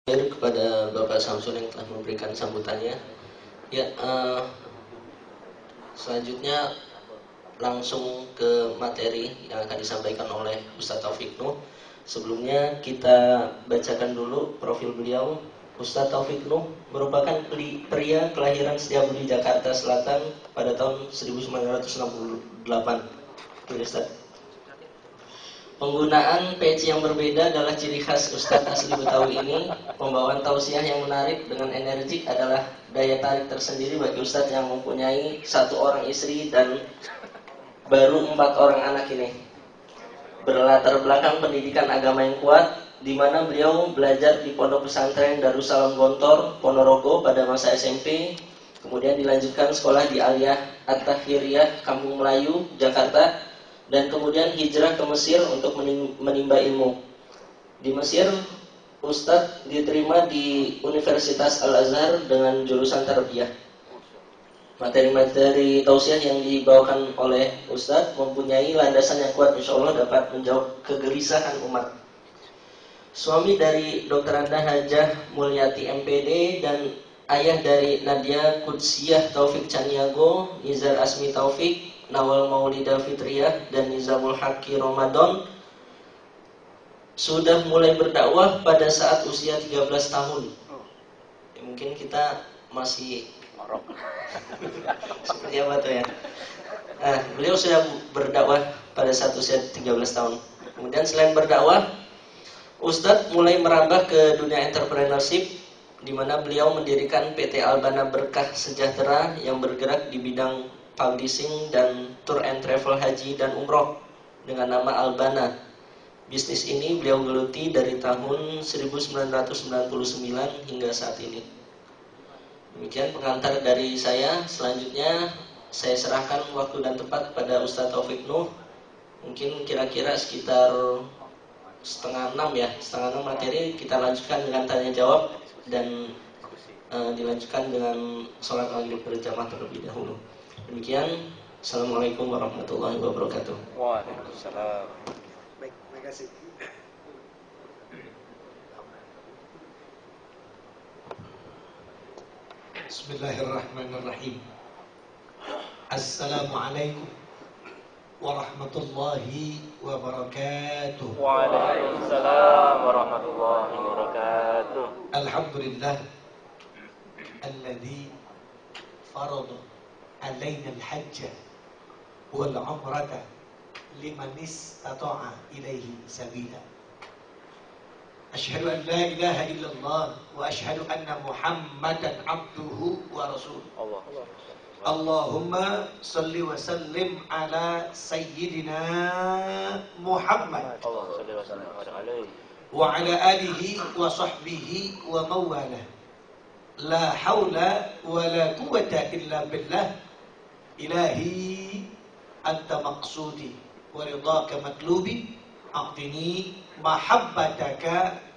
kepada Bapak Samsul yang telah memberikan sambutannya. Ya, selanjutnya langsung ke materi yang akan disampaikan oleh Ustadz Taufik Nuh. Sebelumnya kita bacakan dulu profil beliau. Ustadz Taufik Nuh merupakan pria kelahiran Setiabudi, Jakarta Selatan pada tahun 1968. Ustadz. Penggunaan peci yang berbeda adalah ciri khas Ustadz asli Betawi ini. Pembawaan tausiah yang menarik dengan energik adalah daya tarik tersendiri bagi Ustadz yang mempunyai 1 orang istri dan baru 4 orang anak ini. Berlatar belakang pendidikan agama yang kuat, di mana beliau belajar di Pondok Pesantren Darussalam Gontor, Ponorogo pada masa SMP. Kemudian dilanjutkan sekolah di Aliyah At-Tahiriyah, Kampung Melayu, Jakarta. Dan kemudian hijrah ke Mesir untuk menimba ilmu. Di Mesir, Ustadz diterima di Universitas Al-Azhar dengan jurusan tarbiyah. Materi-materi tausiah yang dibawakan oleh Ustadz mempunyai landasan yang kuat, insya Allah dapat menjawab kegelisahan umat. Suami dari Dr. Anda Hajah Mulyati MPD dan ayah dari Nadia Kudsiyah Taufik Caniago, Nizar Asmi Taufik, Nawal Maulida Fitriyah, dan Nizamul Haqi Ramadan sudah mulai berdakwah pada saat usia 13 tahun. Ya, mungkin kita masih seperti apa tuh ya. Beliau sudah berdakwah pada saat usia 13 tahun. Kemudian selain berdakwah, Ustadz mulai merambah ke dunia entrepreneurship, di mana beliau mendirikan PT Albana Berkah Sejahtera yang bergerak di bidang publishing dan tour and travel haji dan umroh dengan nama Albana. Bisnis ini beliau geluti dari tahun 1999 hingga saat ini. Demikian pengantar dari saya. Selanjutnya saya serahkan waktu dan tempat kepada Ustadz Taufik Nuh. Mungkin kira-kira sekitar setengah 6 materi kita lanjutkan dengan tanya jawab dan dilanjutkan dengan sholat maghrib berjamaah terlebih dahulu. Demikian, Assalamualaikum warahmatullahi wabarakatuh. Waalaikumsalam. Baik, terima kasih. Bismillahirrahmanirrahim. Assalamualaikum warahmatullahi wabarakatuh. Waalaikumsalam warahmatullahi wabarakatuh. Alhamdulillah alladzi farada علينا الحج والعمرة لمن استطاع إليه سبيلا أشهد أن لا إله إلا الله وأشهد أن محمدا عبده ورسوله اللهم صل وسلم على سيدنا محمد وعلى آله وصحبه ومواله لا حول ولا قوة إلا بالله إلهي أنت مقصودي ورضاك مطلوبي أعطني محبتك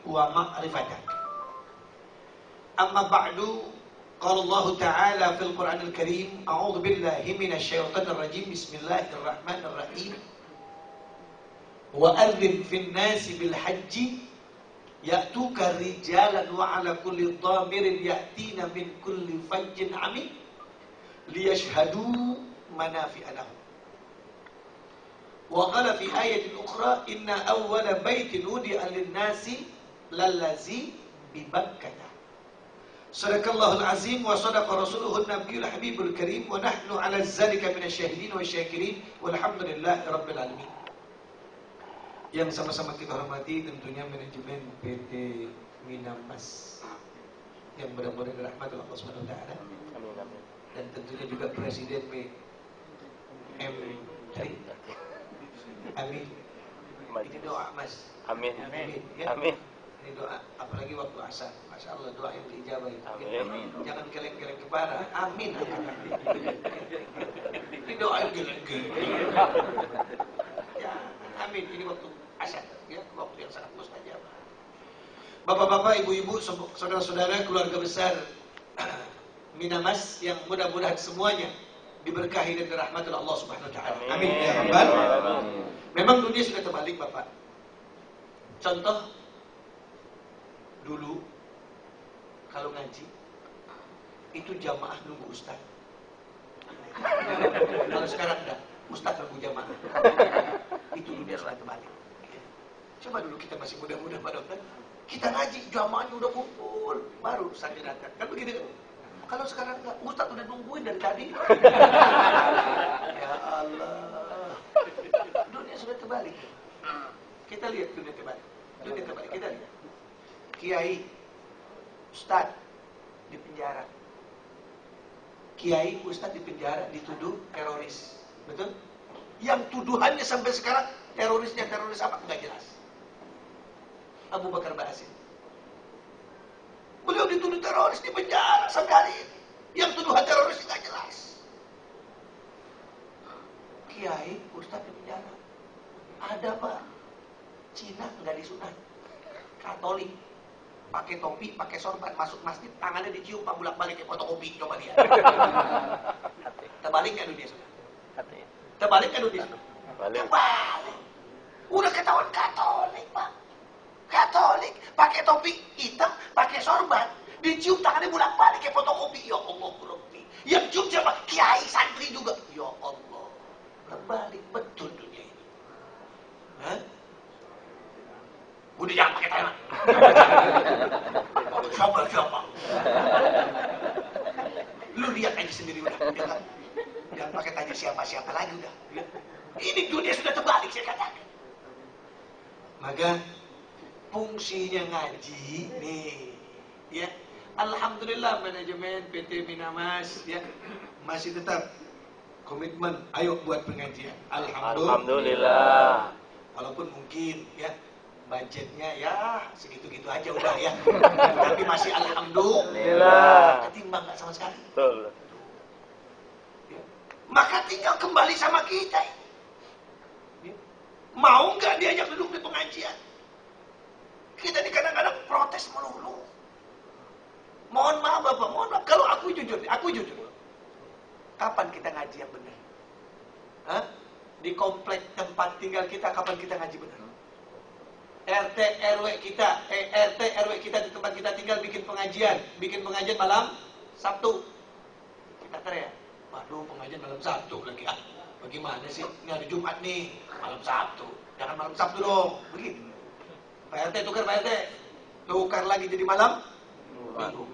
ومعرفتك أما بعد قال الله تعالى في القرآن الكريم أعوذ بالله من الشيطان الرجيم بسم الله الرحمن الرحيم وأذن في الناس بالحج يأتوك رجالا وعلى كل ضامر يأتين من كل فج عميق ليشهدوا منافع لهم وقال في آية أخرى إن أول بيت وضع للناس للذي ببكة صدق الله العظيم وصدق رسوله النبي الحبيب الكريم ونحن على ذلك من الشاهدين والشاكرين والحمد لله رب العالمين. Yang sama-sama kita hormati tentunya manajemen PT Minamas yang mudah-mudahan dirahmati Allah Subhanahu wa taala. Dan tentunya juga Presiden PM Amin. Ini doa Mas. Amin. Amin. Ya? Amin. Ini doa apalagi waktu asar. Masya Allah doa yang diijabah. Amin. Jangan keleng-keleng kepala. Amin. Ini doa yang geleng-geleng. Ya, amin. Ini waktu asar, ya, waktu yang sangat mustajab. Bapak-bapak, ibu-ibu, saudara-saudara, keluarga besar Minamas yang mudah-mudahan semuanya diberkahi dan dirahmati Allah Subhanahu wa taala. Amin ya rabbal alamin. Memang dunia sudah terbalik, Bapak. Contoh dulu kalau ngaji itu jamaah nunggu ustaz. Kalau sekarang enggak, ustaz nunggu jamaah. Itu dunia sudah terbalik. Coba dulu kita masih muda-muda Pak Dokter, kita ngaji jamaahnya udah kumpul, baru ustaznya datang. Kan begitu kan? Kalau sekarang enggak, ustaz udah nungguin dari tadi. Ya Allah. Dunia sudah terbalik. Kita lihat dunia terbalik. Dunia terbalik. Kita lihat. Kiai, ustaz di penjara. Kiai, ustaz di penjara dituduh teroris. Betul? Yang tuduhannya sampai sekarang terorisnya teroris apa? Enggak jelas. Abu Bakar Ba'asyir. Beliau dituduh teroris di penjara sampai hari ini. Yang tuduhan teroris enggak jelas. Kiai, ustaz di penjara. Ada Pak. Cina enggak disunat. Katolik. Pakai topi, pakai sorban, masuk masjid, tangannya dicium, Pak bolak-balik kayak fotokopi, coba lihat. Terbalik kan dunia sudah? Terbalik kan dunia sudah? Terbalik. Udah ketahuan Katolik, Pak. Katolik, pakai topi hitam, pakai sorban, dicium tangannya bolak-balik kayak fotokopi. Ya Allah, Rabbi. Yang cium siapa? Kiai, santri juga. Ya Allah. Terbalik betul dunia ini. Hah? Udah jangan pakai tangan. Siapa? Lu lihat aja sendiri udah. Ya kan? Jangan pakai tanya siapa-siapa lagi udah. Ya. Ini dunia sudah terbalik saya katakan. Maka fungsinya ngaji nih. Ya. Alhamdulillah manajemen PT Minamas ya masih tetap komitmen ayo buat pengajian. Alhamdulillah. Walaupun mungkin ya budgetnya ya segitu-gitu aja udah ya. Tapi masih alhamdulillah. Ketimbang nggak sama sekali. Betul. Ya. Maka tinggal kembali sama kita. Ya. Mau nggak diajak duduk di pengajian? Kita ini kadang-kadang protes melulu. Mohon maaf Bapak, mohon maaf. Kalau aku jujur. Kapan kita ngaji yang benar? Hah? Di komplek tempat tinggal kita kapan kita ngaji benar? RT RW kita di tempat kita tinggal bikin pengajian malam Sabtu. Kita teriak, waduh pengajian malam Sabtu lagi bagaimana sih? Ini hari Jumat nih, malam Sabtu. Jangan malam Sabtu dong, begitu. Pak RT tukar lagi jadi malam Minggu.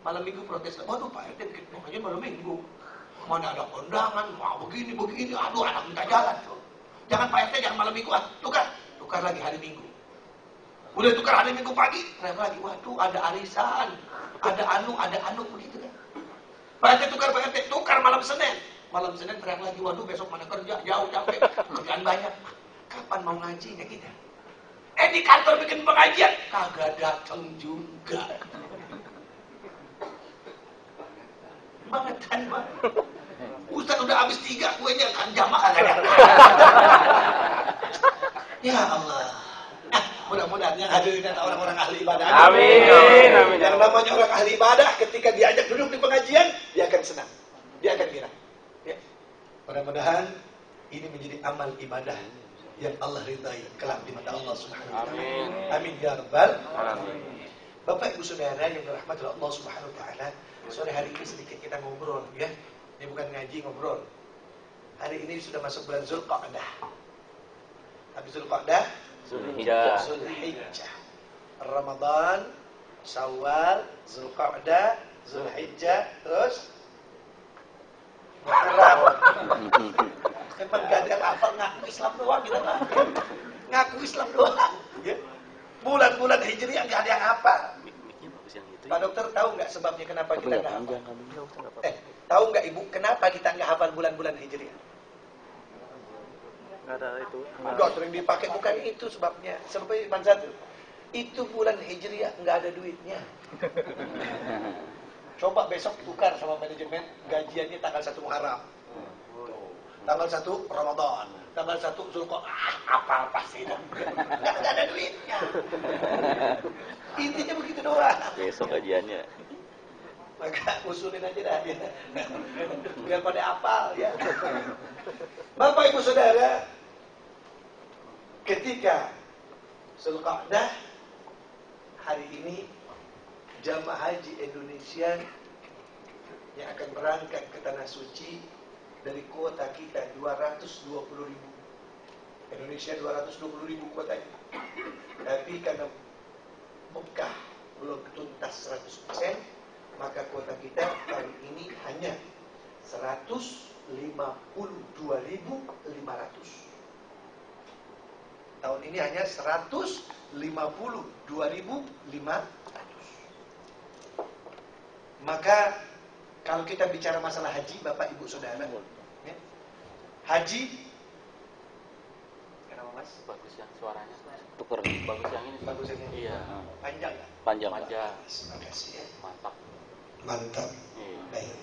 Malam Minggu protes, waduh Pak RT bikin pengajian malam Minggu. Mana ada kondangan, mau begini, aduh anak minta jalan tuh. Jangan Pak RT, jangan malam Minggu, tukar lagi hari Minggu. Udah tukar hari Minggu pagi, teriak lagi, waduh ada arisan, ada anu begitu kan. Pak RT tukar malam Senin. Malam Senin teriak lagi, waduh besok mana kerja, jauh capek, kerjaan banyak. Kapan mau ngajinya kita? Di kantor bikin pengajian, kagak datang juga. Bangetan Pak. Ustaz udah habis 3 kuenya kan jamaah kagak datang. Ya Allah. Mudah-mudahan yang hadirin dan orang-orang ahli ibadah. Amin. Yang namanya orang ahli ibadah ketika diajak duduk di pengajian, dia akan senang. Dia akan girang. Ya. Mudah-mudahan ini menjadi amal ibadah yang Allah ridai kelak di mata Allah Subhanahu wa taala. Amin ya rabbal alamin. Bapak Ibu Saudara yang dirahmati Allah Subhanahu wa taala, sore hari ini sedikit kita ngobrol ya. Ini bukan ngaji, ngobrol. Hari ini sudah masuk bulan Zulqa'dah. Habis Zulqa'dah, Zulhijjah. Ramadan, Syawal, Zulqa'dah, Zulhijjah, terus Muharram. Memang gak ada yang hafal, ngaku Islam doang gitu kan. Ngaku Islam doang. Ya. Bulan-bulan Hijriah gak ada yang hafal. Pak Dokter tahu nggak sebabnya kenapa kita nggak hafal? Tahu nggak Ibu kenapa kita nggak hafal bulan-bulan Hijriah? Nggak ada itu. Enggak sering dipakai, bukan itu sebabnya. Sampai cuma satu. Itu bulan Hijriah nggak ada duitnya. Coba besok tukar sama manajemen gajiannya tanggal 1 Muharram. Tanggal 1 Ramadan. Tanggal 1 Zulqa'dah. Apa sih itu? Nggak ada duitnya. Intinya begitu doang. Besok kajiannya. Maka usulin aja dah ya. Biar pada hafal ya. Bapak Ibu Saudara, ketika Zulqa'dah hari ini jamaah haji Indonesia yang akan berangkat ke Tanah Suci dari kuota kita 220.000. Indonesia 220.000 kuotanya. Tapi karena Mekah belum tuntas 100%, maka kuota kita tahun ini hanya 152.500. Tahun ini hanya 152.500. Maka kalau kita bicara masalah haji, Bapak Ibu Saudara, ya, haji, kenapa Mas? Bagus ya suaranya. Tuker bagus yang ini. Bagus yang ini. Iya. Panjang nggak? Panjang. Terima kasih ya. Mantap. Mantap. Iya. Baik.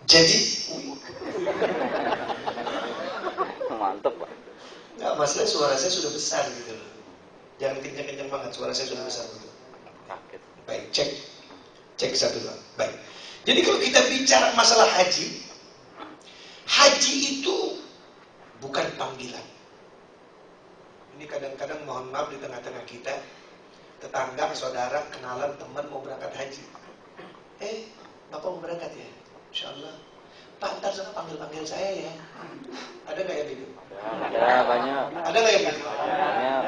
Jadi, Mantap, Pak. nggak masalah suara saya sudah besar gitu loh. Jangan kencang-kencang banget, suara saya sudah besar gitu. Kaget. Baik, cek satu dua. Baik. Jadi kalau kita bicara masalah haji, haji itu bukan panggilan. Ini kadang-kadang mohon maaf di tengah-tengah kita, tetangga, saudara, kenalan, teman mau berangkat haji. Bapak mau berangkat ya? Insya Allah. Pak, ntar sana panggil-panggil saya ya. Ada nggak yang gitu? Ada banyak. Ada nggak yang gitu? Banyak.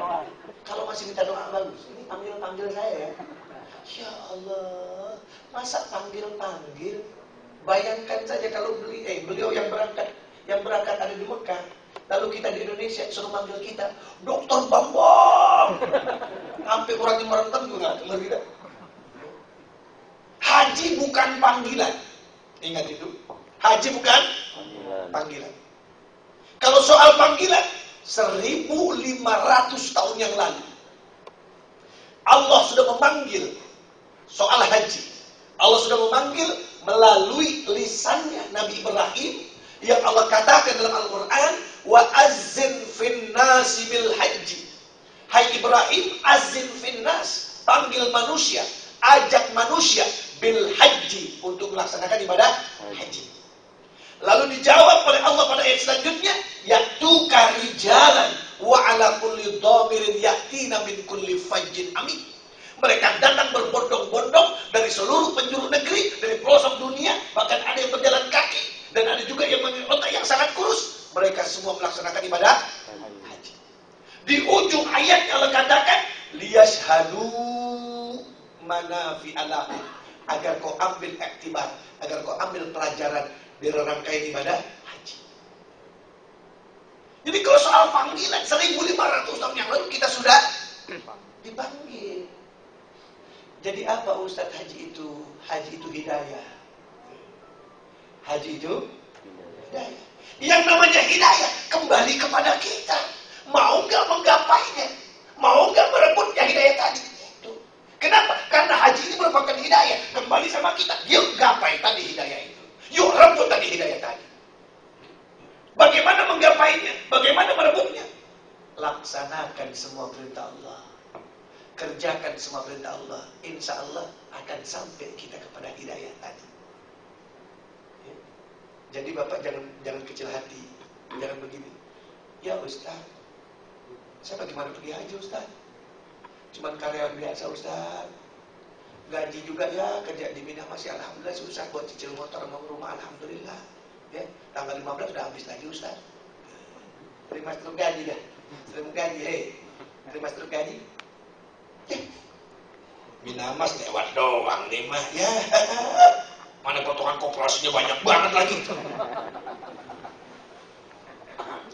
Kalau masih minta doa bagus, ini panggil-panggil saya ya. Ya Allah, masa panggil-panggil? Bayangkan saja kalau beliau yang berangkat ada di Mekah, lalu kita di Indonesia suruh manggil kita, Dokter Bambang. Sampai kurang merentan juga nggak kita. Haji bukan panggilan. Ingat itu. Haji bukan panggilan. Kalau soal panggilan, 1.500 tahun yang lalu Allah sudah memanggil soal haji. Allah sudah memanggil melalui lisannya Nabi Ibrahim yang Allah katakan dalam Al-Quran, wa azzin finnasi bil haji. Hai Ibrahim, azzin finnas, panggil manusia, ajak manusia bil haji, untuk melaksanakan ibadah haji. Lalu dijawab oleh Allah pada ayat selanjutnya, ya'tuka rijalan wa ala kulli dhamirin ya'tina min kulli fajjin amin. Mereka datang berbondong-bondong dari seluruh penjuru negeri, dari pelosok dunia, bahkan ada yang berjalan kaki, dan ada juga yang memiliki otak yang sangat kurus. Mereka semua melaksanakan ibadah haji. Di ujung ayat Allah katakan, liyashhadu manafi'a lahum, agar kau ambil iktibar, agar kau ambil pelajaran dari rangkaian ibadah haji. Jadi kalau soal panggilan 1.500 tahun yang lalu kita sudah dipanggil. Jadi apa Ustadz haji itu? Haji itu hidayah. Haji itu hidayah. Yang namanya hidayah kembali kepada kita. Mau nggak menggapainya? Mau nggak merebutnya hidayah tadi? Itu. Kenapa? Karena haji ini merupakan hidayah. Kembali sama kita. Yuk gapai tadi hidayah itu. Yuk rebut tadi hidayah tadi. Bagaimana menggapainya? Bagaimana merebutnya? Laksanakan semua perintah Allah. Kerjakan semua perintah Allah. Insya Allah akan sampai kita kepada hidayah tadi. Ya. Jadi Bapak jangan kecil hati. Jangan begini. Ya Ustaz, saya bagaimana pergi haji Ustaz? Cuman karyawan biasa Ustaz. Gaji juga ya, kerja di Mina masih alhamdulillah susah buat cicil motor sama rumah alhamdulillah. Ya, tanggal 15 udah habis lagi Ustaz. Terima struk gaji dah. Terima gaji, terima struk gaji. Mina mas lewat doang nih mah ya. Mana potongan koperasinya banyak banget lagi.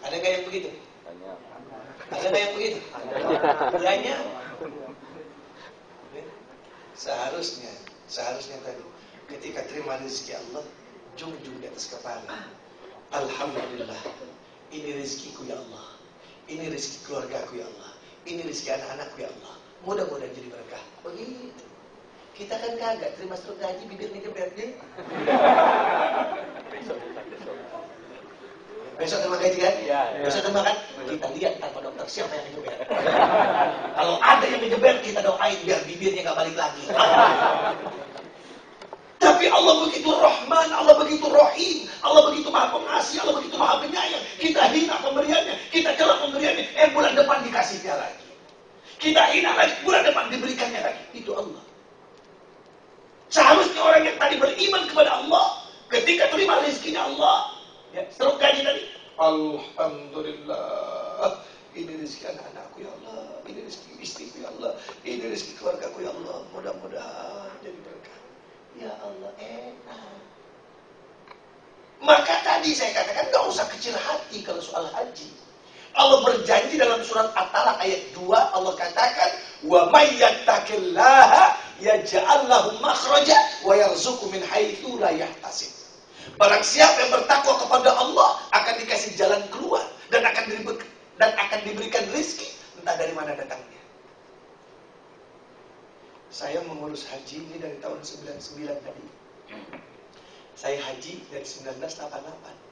Ada nggak yang begitu? Banyak. Ada nggak yang begitu? Banyak. Seharusnya tadi ketika terima rezeki Allah, junjung di atas kepala. Alhamdulillah, ini rezekiku ya Allah, ini rezeki keluargaku ya Allah, ini rezeki anak-anakku ya Allah. Mudah-mudahan jadi berkah. Begitu. Kita kan kagak terima struk gaji, bibir ngejeber deh. Besok terima gaji kan? Ya. Besok terima kan? Kita lihat tanpa dokter siapa yang ngejeber. Kalau ada yang ngejeber, kita doain biar bibirnya nggak balik lagi. Tapi Allah begitu Rahman, Allah begitu Rahim, Allah begitu Maha Pengasih, Allah begitu Maha Penyayang. Kita hina pemberiannya, kita celak pemberiannya. Bulan depan dikasihnya lagi. Kita hina lagi, bulan depan diberikannya lagi. beriman kepada Allah, ketika terima rezekinya Allah, ya, setelah gaji tadi, alhamdulillah, ini rezeki anak-anakku ya Allah, ini rezeki istriku ya Allah, ini rezeki keluargaku ya Allah, mudah-mudahan jadi berkah. Ya Allah, enak. Maka tadi saya katakan gak usah kecil hati kalau soal haji. Allah berjanji dalam surat At-Talaq ayat 2, Allah katakan, wa may yattaqillaha yaj'al lahu makhraja wa yarzuqhu min haitsu la yahtasib. Barang siapa yang bertakwa kepada Allah akan dikasih jalan keluar dan akan diberikan rezeki entah dari mana datangnya. Saya mengurus haji ini dari tahun 99 tadi. Saya haji dari 1988.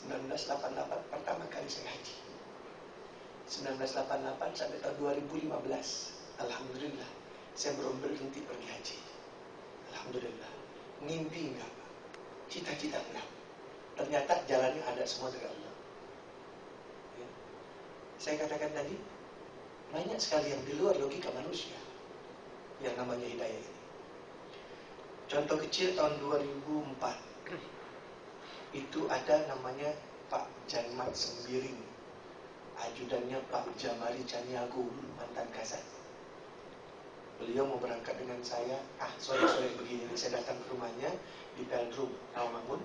1988 pertama kali saya haji. 1988 sampai tahun 2015. Alhamdulillah, saya belum berhenti pergi haji. Alhamdulillah. Mimpi enggak, cita-cita enggak. Ternyata jalannya ada semua dari Allah. Ya. Saya katakan tadi, banyak sekali yang di luar logika manusia yang namanya hidayah ini. Contoh kecil tahun 2004. Itu ada namanya Pak Janmat Sembiring, ajudannya Pak Jamari Caniago, mantan Kasat. Beliau mau berangkat dengan saya, sore-sore begini, saya datang ke rumahnya di Pelrum, Rawamangun,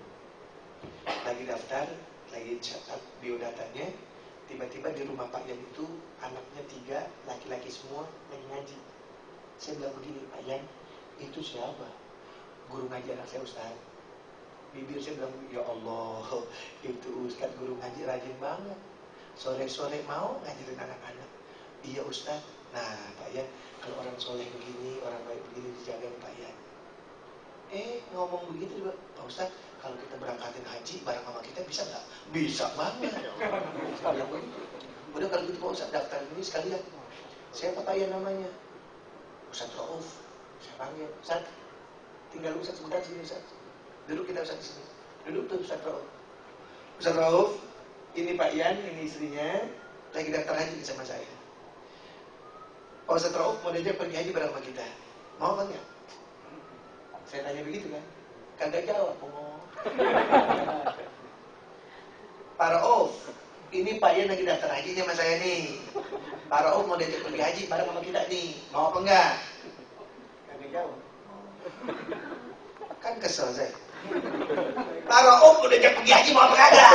lagi daftar, lagi catat biodatanya, tiba-tiba di rumah Pak Yan itu, anaknya 3, laki-laki semua, lagi ngaji. Saya bilang begini, Pak Yan, itu siapa? Guru ngaji anak saya, Ustaz. Bibir saya bilang, ya Allah, itu Ustaz guru ngaji rajin banget. Sore-sore mau ngajarin anak-anak. Iya Ustaz. Nah Pak Yan, kalau orang soleh begini, orang baik begini dijaga Pak Yan. Ngomong begitu juga, Pak Ustaz, kalau kita berangkatin haji bareng sama kita bisa nggak? Bisa banget. Udah kalau gitu Pak Ustaz daftar ini sekalian. Siapa Pak Yan namanya? Ustaz Rauf. Saya panggil, Ustaz, tinggal Ustaz sebentar sini Ustaz. Duduk kita Ustaz di sini. Duduk tuh Ustaz Rauf. Ustaz Rauf, ini Pak Yan, ini istrinya, lagi daftar haji sama saya. Pak Ustaz Rauf mau diajak pergi haji bareng sama kita. Mau apa enggak? Saya tanya begitu kan. Kagak jawab. Pak Rauf, ini Pak Yan lagi daftar haji sama saya nih. Pak Rauf mau diajak pergi haji bareng sama kita nih. Mau apa enggak? Kagak jawab. Kan kesel saya. Para udah ajak pergi haji mau apa kagak?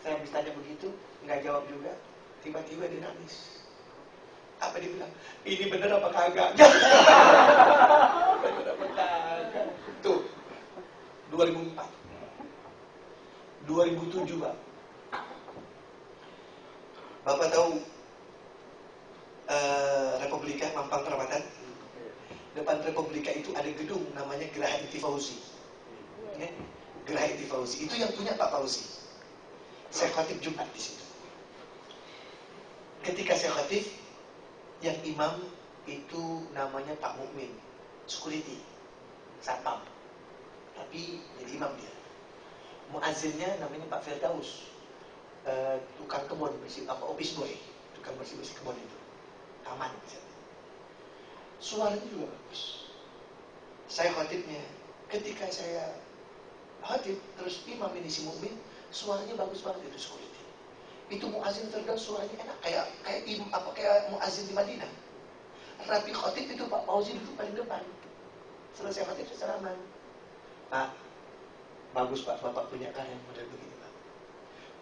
Saya habis tanya begitu, nggak jawab juga. Tiba-tiba dia nangis. Apa dia bilang? Ini bener apa kagak? Bener apa kagak? Tuh, 2004, 2007 Pak. Bapak tahu Republika Mampang Perapatan? Depan Republika itu ada gedung namanya Geraha Inti Fauzi. Ya, Geraha Inti Fauzi itu yang punya Pak Fauzi. Saya khatib Jumat di situ. Ketika saya khatib, yang imam itu namanya Pak Mukmin, security, satpam. Tapi jadi imam dia. Muazzinnya namanya Pak Firdaus, tukang kebun bersih, office boy, tukang bersih-bersih kebun itu, taman misalnya. Suaranya juga bagus. Saya khatibnya, ketika saya khatib, terus imam ini si Mukmin, suaranya bagus banget itu security. Itu muazzin Firdaus suaranya enak, kayak muazzin di Madinah. Rapi khatib itu Pak Fauzi duduk paling depan. Selesai khatib saya salaman. Pak, bagus Pak, Bapak punya karya model begini Pak.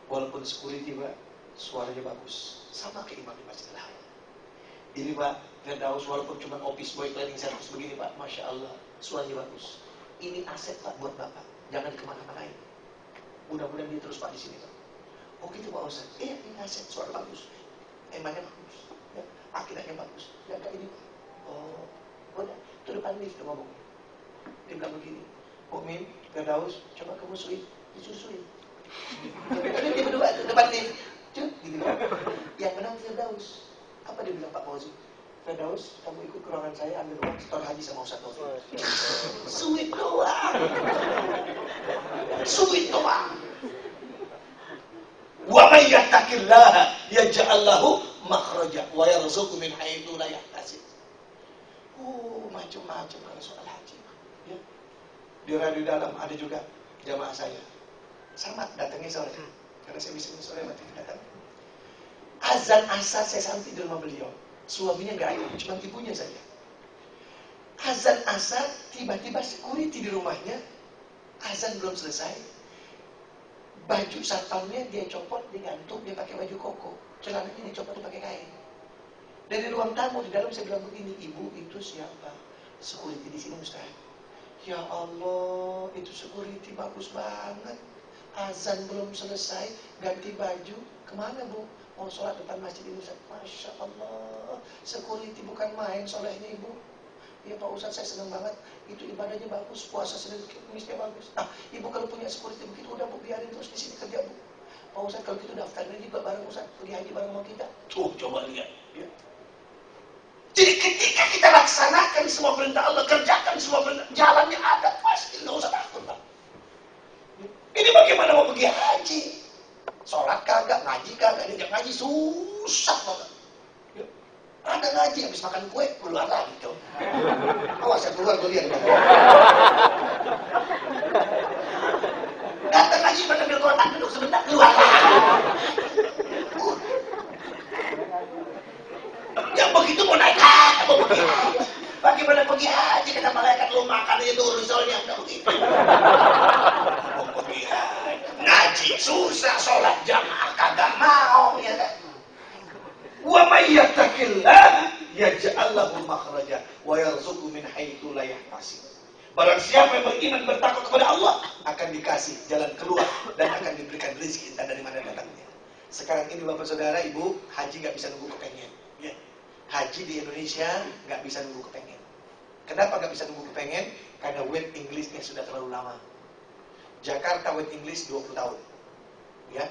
Walaupun security Pak, suaranya bagus, sama kayak imam di Masjidil Haram. Ini Pak Firdaus, walaupun cuma office boy cleaning service begini Pak, Masya Allah, suaranya bagus. Ini aset Pak buat Bapak, jangan kemana-manain. Mudah-mudahan dia terus Pak di sini Pak. Oh gitu Pak Ustaz, ini aset, suara bagus, emangnya bagus, ya, akidahnya bagus, jaga ini Pak. Oh, udah, itu depan lift udah ngomong. Dia bilang begini, Mukmin, Firdaus, coba kamu suit, disuruh. Tapi dia berdua depan lift, cuk, gitu kan. Yang menang Firdaus. Apa dia bilang Pak Fauzi? Firdaus, kamu ikut ke ruangan saya ambil uang setor haji sama Ustaz Taufik. Suit doang. Suit doang. Wa may yattaqillaha yaj'al lahu makhraja wa yarzuqhu min haitsu la yahtasib. Macam-macam kalau soal haji. Ya. Di radio dalam ada juga jamaah saya. Sama datangnya sore. Karena saya bisa sore mati datang. Azan asar saya sampai di rumah beliau. Suaminya nggak ada, cuma ibunya saja. Azan asar, tiba-tiba security di rumahnya. Azan belum selesai. Baju satpamnya dia copot, dia gantung, dia pakai baju koko. Celananya dia copot, dia pakai kain. Dari ruang tamu di dalam saya bilang begini, ibu itu siapa? Security di sini Ustaz. Ya Allah, itu security bagus banget. Azan belum selesai, ganti baju. Kemana bu? Mau sholat depan masjid ini Ustaz. Masya Allah, security bukan main solehnya ibu. Ya Pak Ustaz, saya senang banget. Itu ibadahnya bagus, puasa Senin Kemisnya bagus. Nah, ibu kalau punya security begitu, udah bu, biarin terus di sini kerja bu. Pak Ustaz, kalau gitu daftarin juga bareng Ustaz, pergi haji bareng sama kita. Tuh, coba lihat. Ya. Jadi ketika kita laksanakan semua perintah Allah, kerjakan semua perintah, jalannya ada, pasti nggak usah takut Pak. Ini bagaimana mau pergi haji? Sholat kagak, ngaji kagak, diajak ngaji susah banget. Ada ngaji, habis makan kue, keluar lagi tuh. Awas ya, keluar gue lihat. Datang ngaji, ambil kotak, duduk sebentar, keluar lagi. Yang begitu mau naik haji, mau pergi haji. Bagaimana pergi haji, kata malaikat, lu makan itu risolnya, udah begitu. Mau pergi haji, ngaji susah, sholat jamaah kagak mau, ya kan? Wa may yattaqillah yaj'al lahu makhraja wa yarzuqhu min haitsu la yahtasib. Barang siapa yang beriman bertakwa kepada Allah akan dikasih jalan keluar dan akan diberikan rezeki entah dari mana datangnya. Sekarang ini Bapak Saudara, Ibu, haji nggak bisa nunggu kepengen. Ya. Haji di Indonesia nggak bisa nunggu kepengen. Kenapa nggak bisa nunggu kepengen? Karena wait Englishnya sudah terlalu lama. Jakarta wait English 20 tahun. Ya.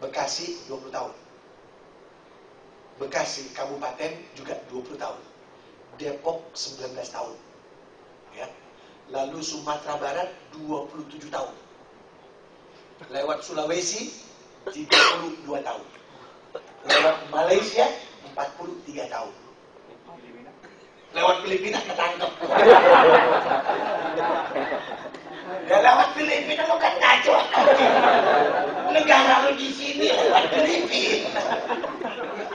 Bekasi 20 tahun. Bekasi Kabupaten juga 20 tahun. Depok 19 tahun. Ya. Lalu Sumatera Barat 27 tahun. Lewat Sulawesi 32 tahun. Lewat Malaysia 43 tahun. Lewat Filipina ketangkep. Ya lewat Filipina lo kan ngaco. Negara lo di sini lewat Filipina.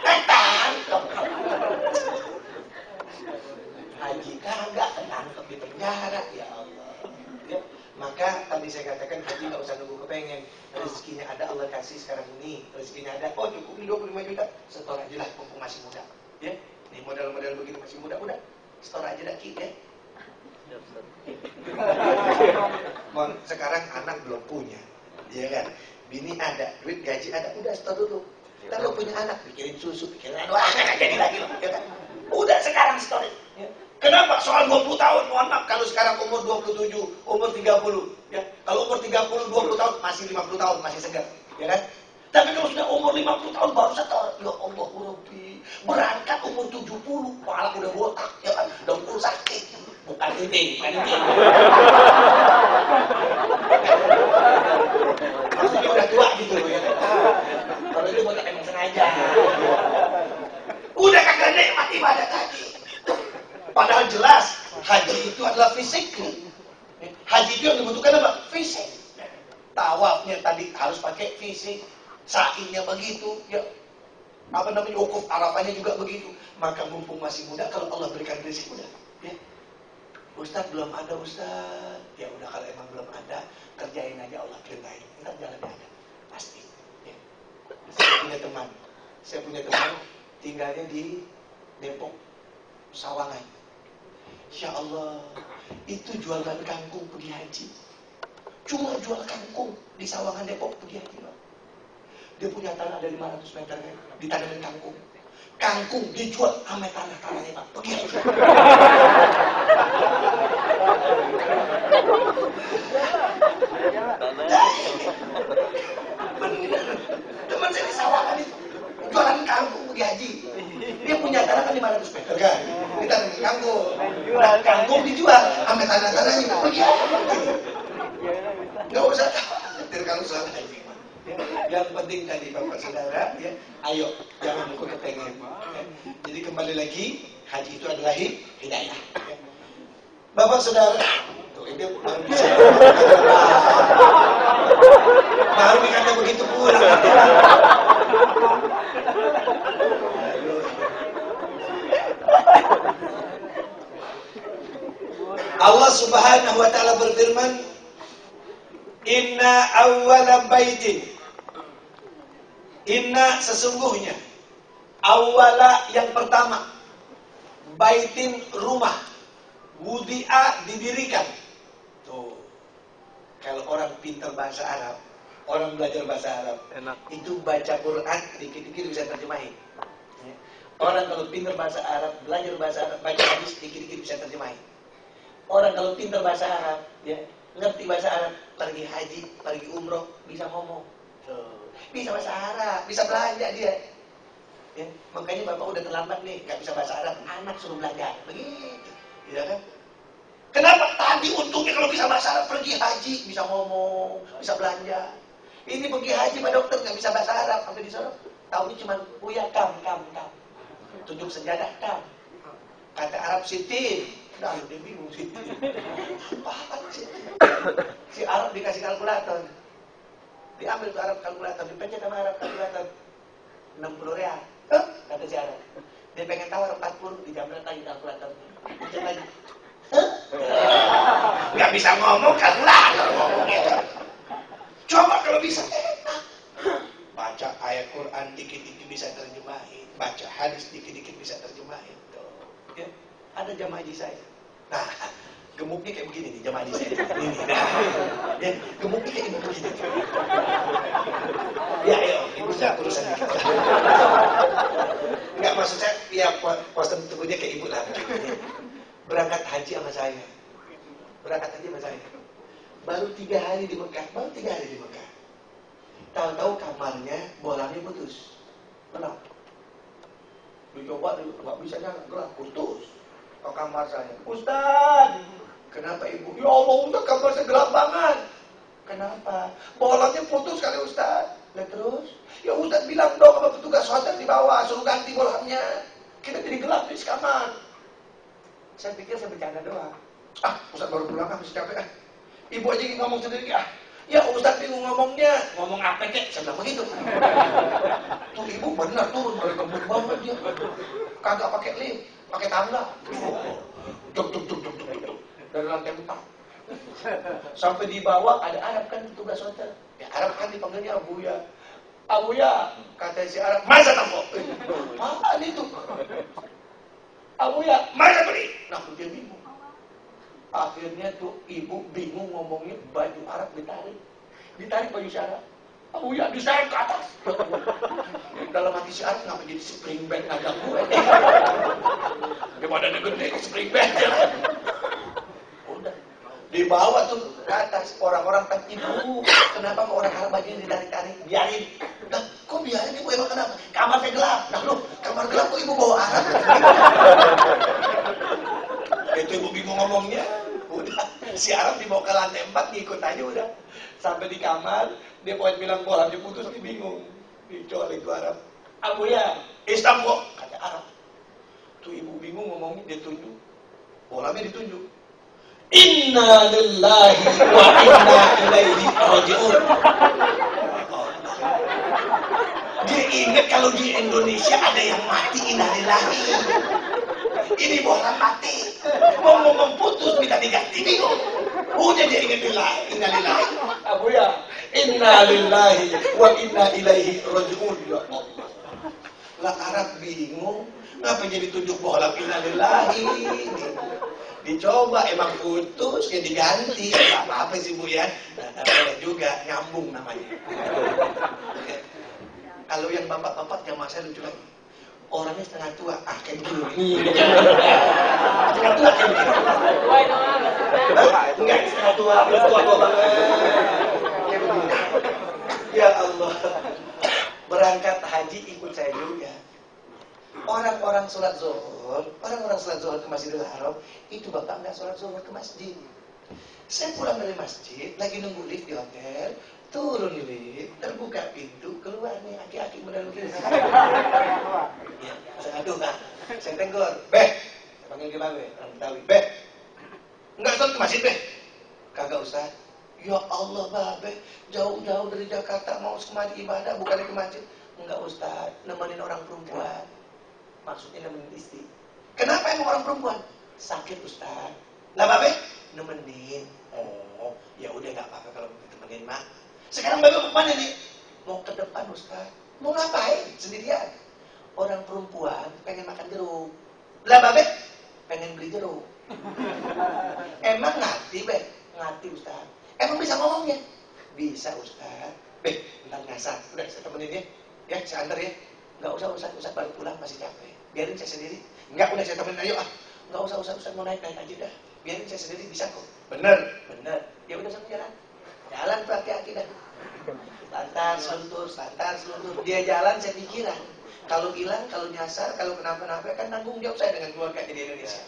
Ketangkep. Haji kagak ketangkep di penjara, ya Allah. Ya. Maka tadi saya katakan haji nggak usah nunggu kepengen. Rezekinya ada, Allah kasih sekarang ini. Rezekinya ada, oh cukup 25 juta, setor aja lah, mumpung masih muda. Ya, nih modal-modal begini masih muda, udah setor aja dah ya. Sekarang anak belum punya, ya kan? Bini ada, duit gaji ada, udah setor dulu. Ntar lo punya anak, pikirin susu, pikirin wah nggak jadi lagi loh, ya kan? Udah sekarang setor. Ya. Kenapa? Soal 20 tahun, mohon maaf, kalau sekarang umur 27, umur 30, ya. Kalau umur 30, 20 tahun, masih 50 tahun, masih segar, ya kan? Tapi kalau sudah umur 50 tahun baru setor, ya Allah, Rabbi, berangkat umur 70, kepala udah botak, ya kan? Dengkul sakit, bukan ini, bukan ini. Maksudnya udah tua gitu, ya kan? Kalau itu botak emang sengaja. Udah kagak nikmat ibadah tadi. Padahal jelas haji itu adalah fisik. Haji itu yang dibutuhkan apa? Fisik. Tawafnya tadi harus pakai fisik. Sa'inya begitu, ya. Apa namanya, wukuf Arafahnya juga begitu. Maka mumpung masih muda, kalau Allah berikan rezeki udah, ya. Ustaz belum ada Ustaz. Ya udah, kalau emang belum ada, kerjain aja, Allah perintahkan. Entar jalannya ada, pasti. Ya. Saya punya teman tinggalnya di Depok, Sawangan. Ya Allah, itu jualan kangkung pergi haji. Cuma jual kangkung di Sawangan Depok pergi haji, Pak. Dia punya tanah dari 500 meter, ditanamin kangkung. Kangkung dijual sama tanah-tanahnya, Pak. Pergi haji. Bener. Teman saya di Sawangan itu jualan kangkung pergi haji. Dia punya tanah kan 500 meter kan, ditanamin kangkung. Nah, kangkung dijual sama tanah-tanahnya, pergi haji. Nggak usah khawatir kalau soal haji. Yang penting tadi Bapak Saudara, ya, ayo jangan lupa kepengen. Ya. Jadi kembali lagi, Haji itu adalah hidayah. Bapak saudara, tuh ini baru bisa. Baru dikata begitu pula. Allah Subhanahu wa taala berfirman, "Inna awwala baitin." Inna sesungguhnya, awwala yang pertama, baitin rumah, wudi'a didirikan. Tuh. Kalau orang pintar bahasa Arab, orang belajar bahasa Arab, Enak. itu baca Quran dikit-dikit bisa terjemahin. Orang kalau pintar bahasa Arab, belajar bahasa Arab, baca hadis dikit-dikit bisa terjemahin. Orang kalau pintar bahasa Arab, ya, ngerti bahasa Arab, pergi haji, pergi umroh, bisa ngomong. Bisa bahasa Arab, bisa belanja dia. Ya, makanya Bapak udah terlambat nih, gak bisa bahasa Arab, anak suruh belajar. Begitu, ya kan? Kenapa tadi untungnya kalau bisa bahasa Arab, pergi haji, bisa ngomong, bisa belanja. Ini pergi haji Pak Dokter, gak bisa bahasa Arab, sampai disuruh. Tahunya cuma buya kam. Tunjuk sejadah kam. Kata Arab Siti. Dah, dia bingung Siti. Apa Siti? Si Arab dikasih kalkulator. Diambil ke Arab kalkulator, dipencet sama Arab kalkulator. 60 real. Kata si Arab. Dia pengen tahu 40, dijamret lagi kalkulator. Pencet lagi. Nggak bisa ngomong kalkulator ngomongnya. Coba kalau bisa. Baca ayat Quran dikit-dikit bisa terjemahin. Baca hadis dikit-dikit bisa terjemahin. Tuh. Ya. Ada jamaah haji saya. Nah, gemuknya kayak begini nih jamaah haji saya. Ini. Nah, ya, gemuknya kayak begini. Ya, ayo, ibu saya urusan dikit. Enggak, maksud saya, ya postur tubuhnya kayak ibu lah. Berangkat haji sama saya. Baru 3 hari di Mekah. Tahu-tahu kamarnya bolanya putus. Kenapa? Dicoba nggak bisa nyala, gelap, putus. Ke kamar saya, Ustaz, kenapa ibu? Ya Allah, Ustaz, kamar saya gelap banget. Kenapa? Bolanya putus kali Ustaz. Nah terus? Ya Ustaz bilang dong sama petugas hotel di bawah, suruh ganti bolanya. Kita jadi gelap di kamar. Saya pikir saya bercanda doang. Ustaz baru pulang, masih capek. Ibu aja ngomong sendiri. Ya Ustaz bingung ngomongnya. Ngomong apa kek? Saya bilang begitu. Tuh ibu benar turun dari gembut banget dia. Kagak pakai lift, pakai tangga. Tuk. Dari lantai 4. Sampai di bawah ada Arab kan petugas hotel. Ya Arab kan dipanggilnya Abuya. Abuya, kata si Arab, masa tampok? Apaan itu? Abuya, masa beli? Nah dia bingung. Akhirnya tuh ibu bingung ngomongnya, baju Arab ditarik baju si Arab. Abuya diseret ke atas. Dalam hati si Arab ngapa jadi spring bed ngajak gue? Gimana ada gede spring bed ya? Udah dibawa tuh ke atas, orang-orang kan, ibu kenapa kok orang Arab bajunya ditarik-tarik? Biarin. Nah, kok biarin ibu, emang kenapa? Kamar saya gelap. Nah lu, kamar gelap kok ibu bawa Arab? Itu ibu bingung ngomongnya. Udah, si Arab dibawa ke lantai 4, ngikut aja udah. Sampai di kamar, dia poin bilang bolanya putus, dia bingung. Dicolek ke Arab. Abu ya, Islam kok? Kata Arab. Tuh ibu bingung ngomongnya, dia tunjuk. Bolanya ditunjuk. Inna lillahi wa inna ilaihi raji'un. Dia ingat kalau di Indonesia ada yang mati, inna lillahi. Ini bola mati. Mau ngomong putus minta diganti bingung. Udah dia ingat lillahi, inna lillahi. Abu ya, inna lillahi wa inna ilaihi raji'un. Ya Allah. Lah Arab bingung, ngapa jadi tunjuk bola inna lillahi? Dicoba emang putus ya diganti. Gak apa-apa sih Bu ya. Nah, boleh juga nyambung namanya. Kalau yang bapak-bapak yang masa lucu lagi. Orangnya setengah tua, kayak begini. Setengah tua kayak begini. Enggak, setengah tua, tua banget. Kayak begini. Ya Allah. Berangkat haji ikut saya juga. Orang-orang sholat zuhur ke Masjidil Haram, itu bapak nggak sholat zuhur ke masjid. Saya pulang dari masjid, lagi nunggu lift di hotel, turun lift, terbuka pintu, keluar nih aki-aki muda-mudi. Ya, setengah tua. Saya tegur, Beh, saya panggil dia Beh, orang Betawi, Beh, enggak sholat ke masjid, Beh? Kagak Ustaz. Ya Allah, Babe, jauh-jauh dari Jakarta mau kemari ibadah, bukannya ke masjid. Enggak Ustaz, nemenin orang perempuan. Maksudnya nemenin istri. Kenapa emang orang perempuan? Sakit Ustaz. Lah Babe, nemenin. Oh, ya udah enggak apa-apa kalau ditemenin, Mak. Sekarang Babe mau kemana nih? Mau ke depan Ustaz. Mau ngapain? Sendirian. Orang perempuan pengen makan jeruk. Lah Babe, pengen beli jeruk. Emang ngerti, Be? Ngerti Ustaz. Emang bisa ngomongnya? Bisa Ustaz. Be, bentar nyasar. Udah saya temenin ya. Ya, saya antar ya. Enggak usah Ustaz baru pulang masih capek. Biarin saya sendiri. Enggak, udah saya temenin ayo ah. Enggak usah Ustaz mau naik aja dah. Biarin saya sendiri bisa kok. Bener. Ya udah sama jalan. Jalan tuh hati-hati dah. Santar seluntur. Dia jalan saya pikiran. Kalau hilang, kalau nyasar, kalau kenapa-napa kan tanggung jawab saya dengan keluarga di Indonesia.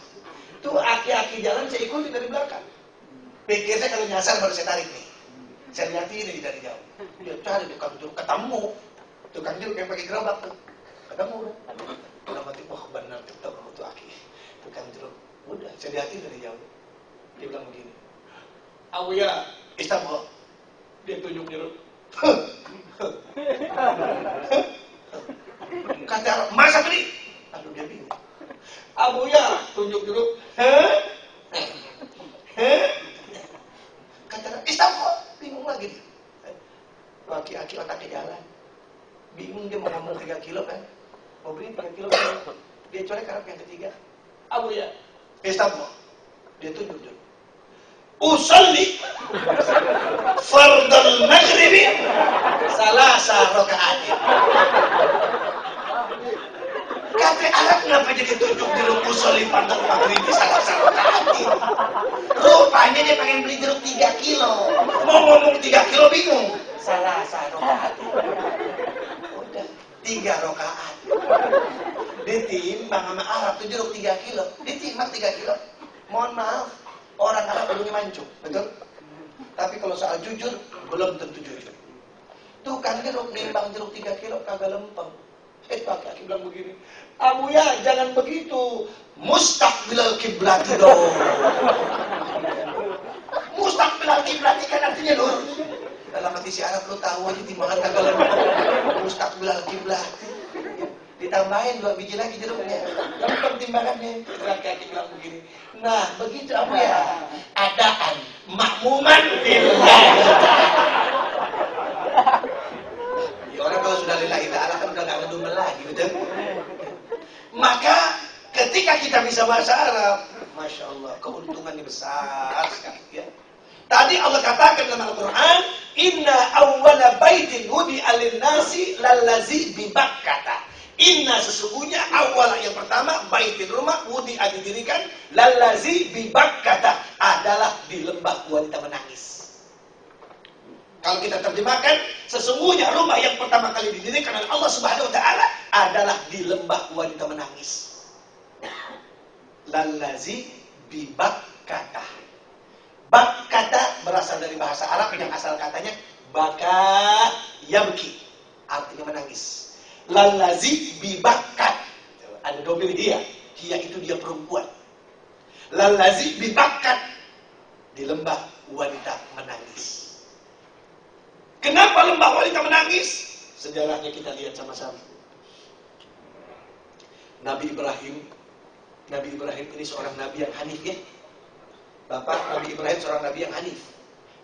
Tuh aki-aki jalan saya ikutin dari belakang. Pikirnya kalau nyasar baru saya tarik nih. Saya lihatin ini dari jauh. Dia cari tukang jeruk, ketemu. Tukang jeruk yang pakai gerobak tuh. Ketemu udah. Udah mati, wah benar ketemu tuh aki. Tukang jeruk. Udah, saya lihatin dari jauh. Dia bilang begini. Abuya, Istanbul. Dia tunjuk jeruk. Kata Arab, masa beli? Aduh dia bingung. Abuya, tunjuk jeruk. Kata Istanbul, bingung lagi dia. Laki-laki otaknya jalan. Bingung dia mau ngomong 3 kilo kan. Mau beli 3 kilo kan. Dia colek Arab yang ketiga. Abu ya, Istanbul. Dia tunjuk dulu. Usalli fardal maghribi salasa rakaat. Kata Arab kenapa jadi tunjuk jeruk usalli fardal maghribi salasa rakaat? Rupanya dia pengen beli jeruk 3 kilo. Mau ngomong 3 kilo bingung. Salah rakaat. Udah 3 rakaat. Ditimbang sama Arab tuh jeruk 3 kilo. Ditimbang 3 kilo. Mohon maaf, orang Arab dulunya mancung, betul? Tapi kalau soal jujur, belum tentu jujur. Tuh kan jeruk nimbang jeruk 3 kilo kagak lempeng. Aki bilang begini, Abu ya jangan begitu. Mustaqbilal kiblati dong. Mustaqbilal kiblati kan artinya loh. Dalam hati si Arab lo tahu aja timbangan kagak lempeng. Mustaqbilal kiblati. Ditambahin 2 biji lagi jeruknya. Lempeng timbangannya. Aki bilang begini. Nah begitu Abu ya. Adaan makmuman billahi. Orang kalau sudah lillahi ta'ala kan udah gak ngedumel lagi, betul? Maka ketika kita bisa bahasa Arab, Masya Allah, keuntungannya besar sekali ya. Tadi Allah katakan dalam Al-Quran, Inna awwala baitin hudi alin-nasi lallazi bibakkata. Inna sesungguhnya awwala yang pertama, baitin rumah, hudi didirikan, lallazi bibakkata adalah di lembah wanita menangis. Kalau kita terjemahkan, sesungguhnya rumah yang pertama kali didirikan oleh Allah Subhanahu wa taala adalah di lembah wanita menangis. Lallazi bi Bakkata. Bakkata berasal dari bahasa Arab yang asal katanya baka yabki, artinya menangis. Lallazi bi Bakkat. Ada domir dia itu dia perempuan. Lallazi bi Bakkat, di lembah wanita menangis. Kenapa lembah wanita menangis? Sejarahnya kita lihat sama-sama. Nabi Ibrahim ini seorang nabi yang hanif ya. Bapak Nabi Ibrahim seorang nabi yang hanif.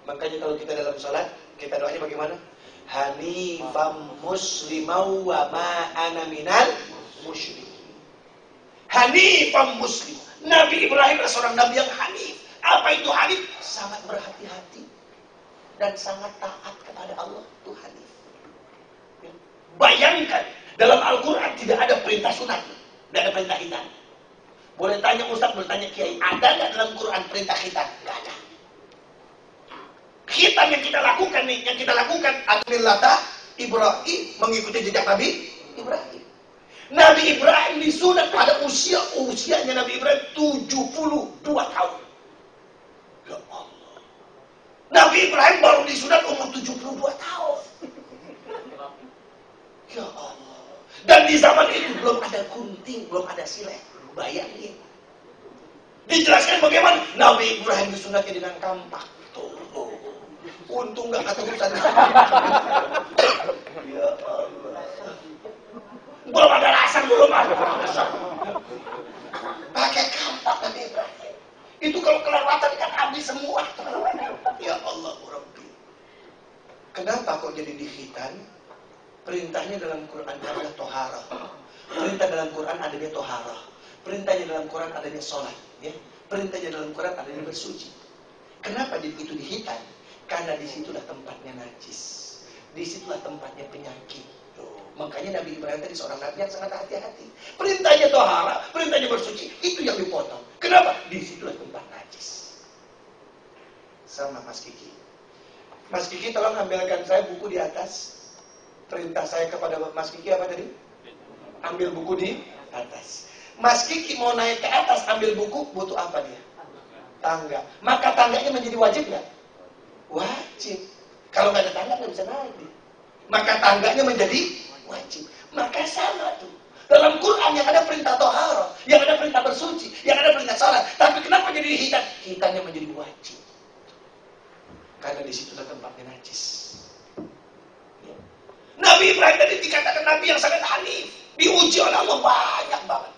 Makanya kalau kita dalam salat, kita doanya bagaimana? Hanifam muslimau wa ma ana minal musyrikin. Hanifam muslim. Nabi Ibrahim adalah seorang nabi yang hanif. Apa itu hanif? Sangat berhati-hati dan sangat taat kepada Allah, Tuhan. Bayangkan, dalam Al-Quran tidak ada perintah sunat, tidak ada perintah hitam. Boleh tanya Ustaz, boleh tanya Kiai, ada nggak dalam Quran perintah hitam? Nggak ada. Hitam yang kita lakukan nih, Al-Millata Ibrahim, mengikuti jejak Nabi Ibrahim. Nabi Ibrahim disunat pada usianya Nabi Ibrahim 72 tahun. Ya Allah. Nabi Ibrahim baru disunat umur 72 tahun. Ya Allah. Dan di zaman itu belum ada gunting, belum ada Pancasila. Bayangin. Dijelaskan bagaimana Nabi Ibrahim disunatkan dengan kampak. Tuh. Untung nggak keterusan. Ya Allah. Belum ada rasa, belum ada rasa. Pakai kampak Nabi Ibrahim. Itu kalau kelewatan kan habis semua. Ya Allah, Rabbi. Kenapa kok jadi dihitan? Perintahnya dalam Quran adalah toharah. Perintah dalam Quran adanya toharah. Perintahnya dalam Quran adanya sholat. Ya. Perintahnya dalam Quran adanya bersuci. Kenapa itu dihitan? Karena disitulah tempatnya najis. Disitulah tempatnya penyakit. Makanya Nabi Ibrahim tadi seorang nabi yang sangat hati-hati. Perintahnya toharah, perintahnya bersuci, itu yang dipotong. Kenapa? Disitulah tempat najis. Sama Mas Kiki. Mas Kiki tolong ambilkan saya buku di atas. Perintah saya kepada Mas Kiki apa tadi? Ambil buku di atas. Mas Kiki mau naik ke atas ambil buku, butuh apa dia? Tangga. Maka tangganya menjadi wajib nggak? Wajib. Kalau nggak ada tangga nggak bisa naik dia. Maka tangganya menjadi wajib. Maka sama tuh. Dalam Quran yang ada perintah toharah, yang ada perintah bersuci, yang ada perintah salat. Tapi kenapa jadi hitam? Hitamnya menjadi wajib. Karena di situ tempatnya najis. Ya. Nabi Ibrahim tadi dikatakan Nabi yang sangat hanif. Diuji oleh Allah banyak banget.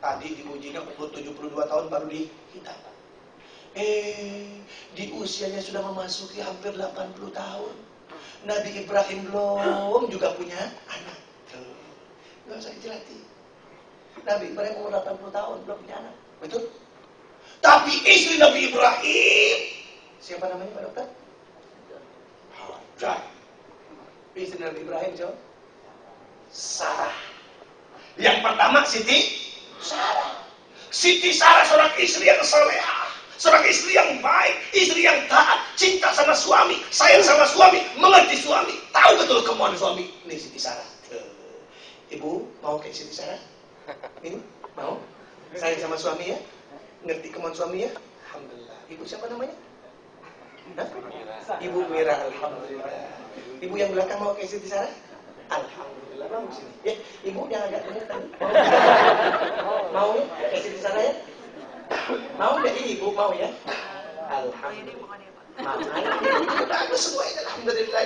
Tadi diujinya umur 72 tahun baru dihitam. Di usianya sudah memasuki hampir 80 tahun. Nabi Ibrahim belum juga punya anak. Nggak usah dijelati. Nabi Ibrahim umur 80 tahun belum punya anak. Betul? Tapi istri Nabi Ibrahim, siapa namanya Pak Dokter? Hajar. Istri Nabi Ibrahim siapa? Sarah. Yang pertama Siti Sarah. Siti Sarah seorang istri yang salehah, seorang istri yang baik, istri yang taat, cinta sama suami, sayang sama suami, mengerti suami, tahu betul kemauan suami. Ini Siti Sarah. Ibu mau kayak Siti Sarah? Ini mau? Sayang sama suami ya? Ngerti kemauan suami ya? Alhamdulillah. Ibu siapa namanya? Hah? Ibu Mira, alhamdulillah. Ibu yang belakang mau kayak Siti Sarah? Alhamdulillah. Bagus ini. Ya, ibu yang agak banyak tadi. Mau ya? Kayak Siti Sarah ya? Mau nggak ibu mau ya? Alhamdulillah. Bagus semua ini, alhamdulillah.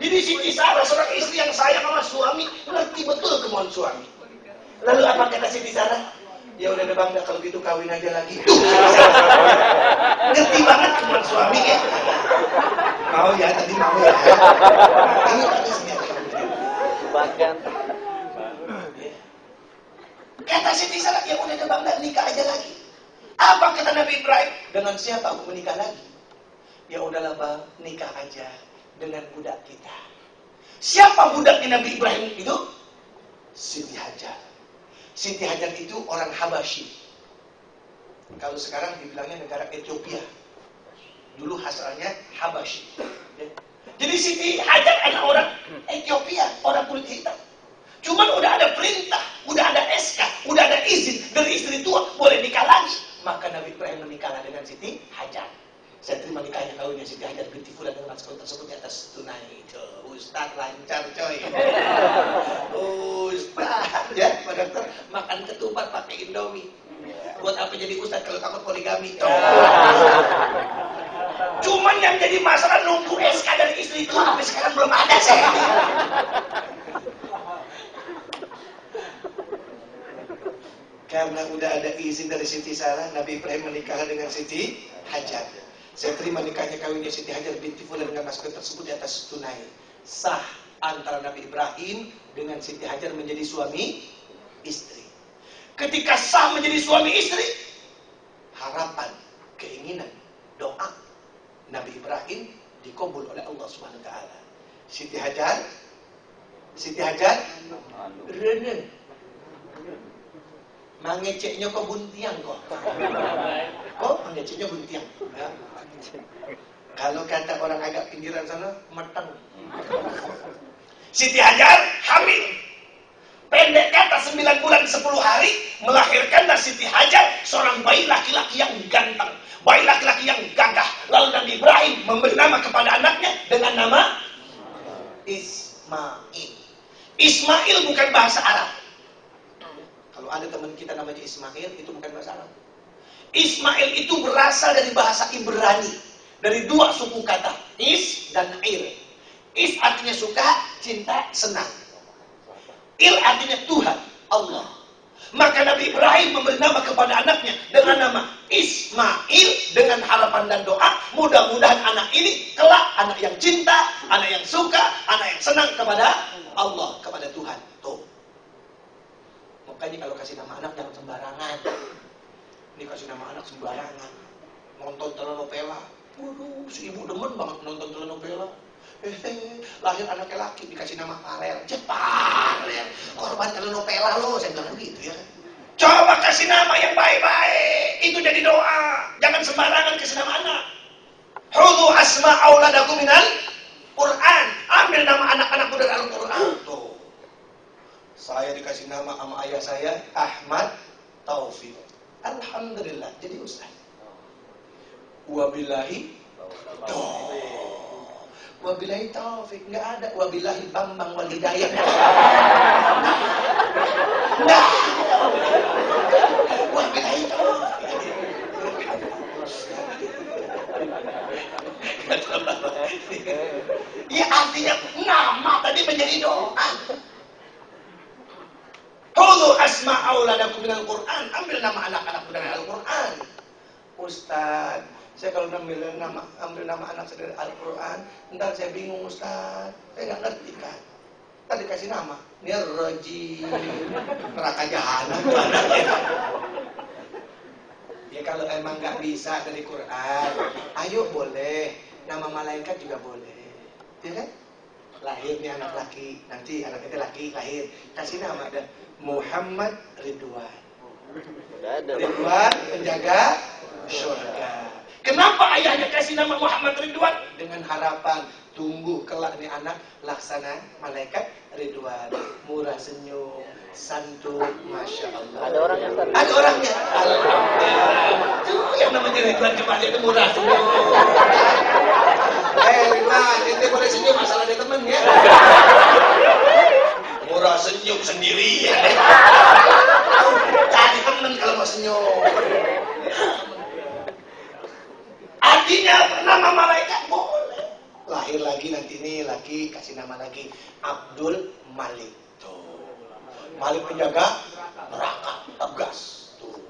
Jadi Siti Sarah seorang istri yang sayang sama suami, ngerti betul kemauan suami. Lalu apa kata Siti Sarah? Ya udah deh bang, kalau gitu kawin aja lagi. Ngerti banget kemauan suami ya. Mau ya, tadi mau ya. Ini bagusnya. Bahkan kata Siti Sarah, ya udah deh bang, nikah aja lagi. Apa kata Nabi Ibrahim? Dengan siapa aku menikah lagi? Ya udahlah bang, nikah aja dengan budak kita. Siapa budaknya Nabi Ibrahim itu? Siti Hajar. Siti Hajar itu orang Habasyi. Kalau sekarang dibilangnya negara Ethiopia. Dulu asalnya Habasyi. Jadi Siti Hajar adalah orang Ethiopia, orang kulit hitam. Cuman udah ada perintah, udah ada SK, udah ada izin dari istri tua, boleh nikah lagi. Maka Nabi Ibrahim menikahlah dengan Siti Hajar. Saya terima nikahnya kawinnya Siti Hajar binti Fulan dengan mas kawin tersebut di atas tunai. Ustaz lancar coy. Ustaz ya, Pak Dokter makan ketupat pakai Indomie. Buat apa jadi ustaz kalau takut poligami? Cuman yang jadi masalah nunggu SK dari istri itu sampai sekarang belum ada saya. Karena udah ada izin dari Siti Sarah, Nabi Ibrahim menikah dengan Siti Hajar. Saya terima nikahnya kawinnya Siti Hajar binti Fulan dengan mas kawin tersebut di atas tunai. Sah antara Nabi Ibrahim dengan Siti Hajar menjadi suami istri. Ketika sah menjadi suami istri, harapan, keinginan, doa Nabi Ibrahim dikabul oleh Allah Subhanahu wa taala. Siti Hajar reneng. Mangeceknya kok buntiang kok. Kok mangeceknya buntiang? Ya. Kalau kata orang agak pinggiran sana, meteng. Siti Hajar hamil. Pendek kata 9 bulan 10 hari melahirkanlah Siti Hajar seorang bayi laki-laki yang ganteng, bayi laki-laki yang gagah. Lalu Nabi Ibrahim memberi nama kepada anaknya dengan nama Ismail. Ismail bukan bahasa Arab. Kalau ada teman kita namanya Ismail, itu bukan bahasa Arab. Ismail itu berasal dari bahasa Ibrani, dari dua suku kata, is dan il. Is artinya suka, cinta, senang. Il artinya Tuhan, Allah. Maka Nabi Ibrahim memberi nama kepada anaknya dengan nama Ismail, dengan harapan dan doa, mudah-mudahan anak ini kelak anak yang cinta, anak yang suka, anak yang senang kepada Allah, kepada Tuhan. Tuh. Makanya kalau kasih nama anak jangan sembarangan. Ini kasih nama anak sembarangan. Nonton telenovela. Waduh, si ibu demen banget nonton telenovela. Lahir anaknya laki dikasih nama Farel. Farel, korban telenovela lo, saya bilang begitu ya. Coba kasih nama yang baik-baik, itu jadi doa. Jangan sembarangan kasih nama anak. Khudhu asma auladakum minal Quran. Ambil nama anak-anakmu dari Al-Quran. Tuh. Saya dikasih nama sama ayah saya Ahmad Taufik. Alhamdulillah jadi ustaz. Wabillahi taufiq. Wabillahi taufik, nggak ada wabillahi bambang wal hidayah. Nah, wabillahi taufik. Ya artinya nama tadi menjadi doa. Khudhu asma auladakum minal Quran. Ambil nama anak-anakmu dari Al-Quran. Ustaz, saya kalau ambil nama anak saya dari Al-Quran, ntar saya bingung Ustaz. Saya nggak ngerti kan. Tadi kasih nama, Nirroji, neraka jahanam. Ya kalau emang nggak bisa dari Quran, ayo boleh. Nama malaikat juga boleh, ya kan? Lahir nih anak laki, nanti anak itu laki lahir, kasih nama ada Muhammad Ridwan. Ridwan penjaga surga. Kenapa ayahnya kasih nama Muhammad Ridwan? Dengan harapan tunggu kelak nih anak laksana malaikat Ridwan, murah senyum, santun, masya Allah. Ada orang yang terlibat. Ada orangnya. Tuh yang namanya Ridwan coba lihat murah senyum. Ridwan, ente boleh senyum asal ada temen ya. Murah senyum sendiri ya. Cari temen kalau mau senyum. Artinya nama malaikat boleh. Lahir lagi nanti ini laki kasih nama lagi Abdul Malik. Tuh. Malik penjaga neraka, tegas. Tuh.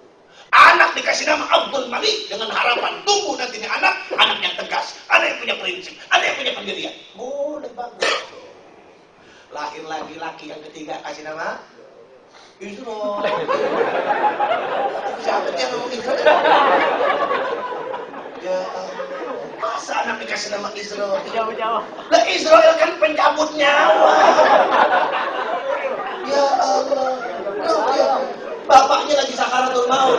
Anak dikasih nama Abdul Malik dengan harapan tunggu nanti ini anak yang tegas, anak yang punya prinsip, anak yang punya pendirian. Boleh bagus. Tuh. Lahir lagi laki yang ketiga kasih nama Isro. Siapa yang ngomong Isro? Ya masa anak dikasih nama Israel? Jauh-jauh. Lah Israel kan pencabut nyawa. Ya Allah. Ya. Bapaknya lagi sakaratul maut.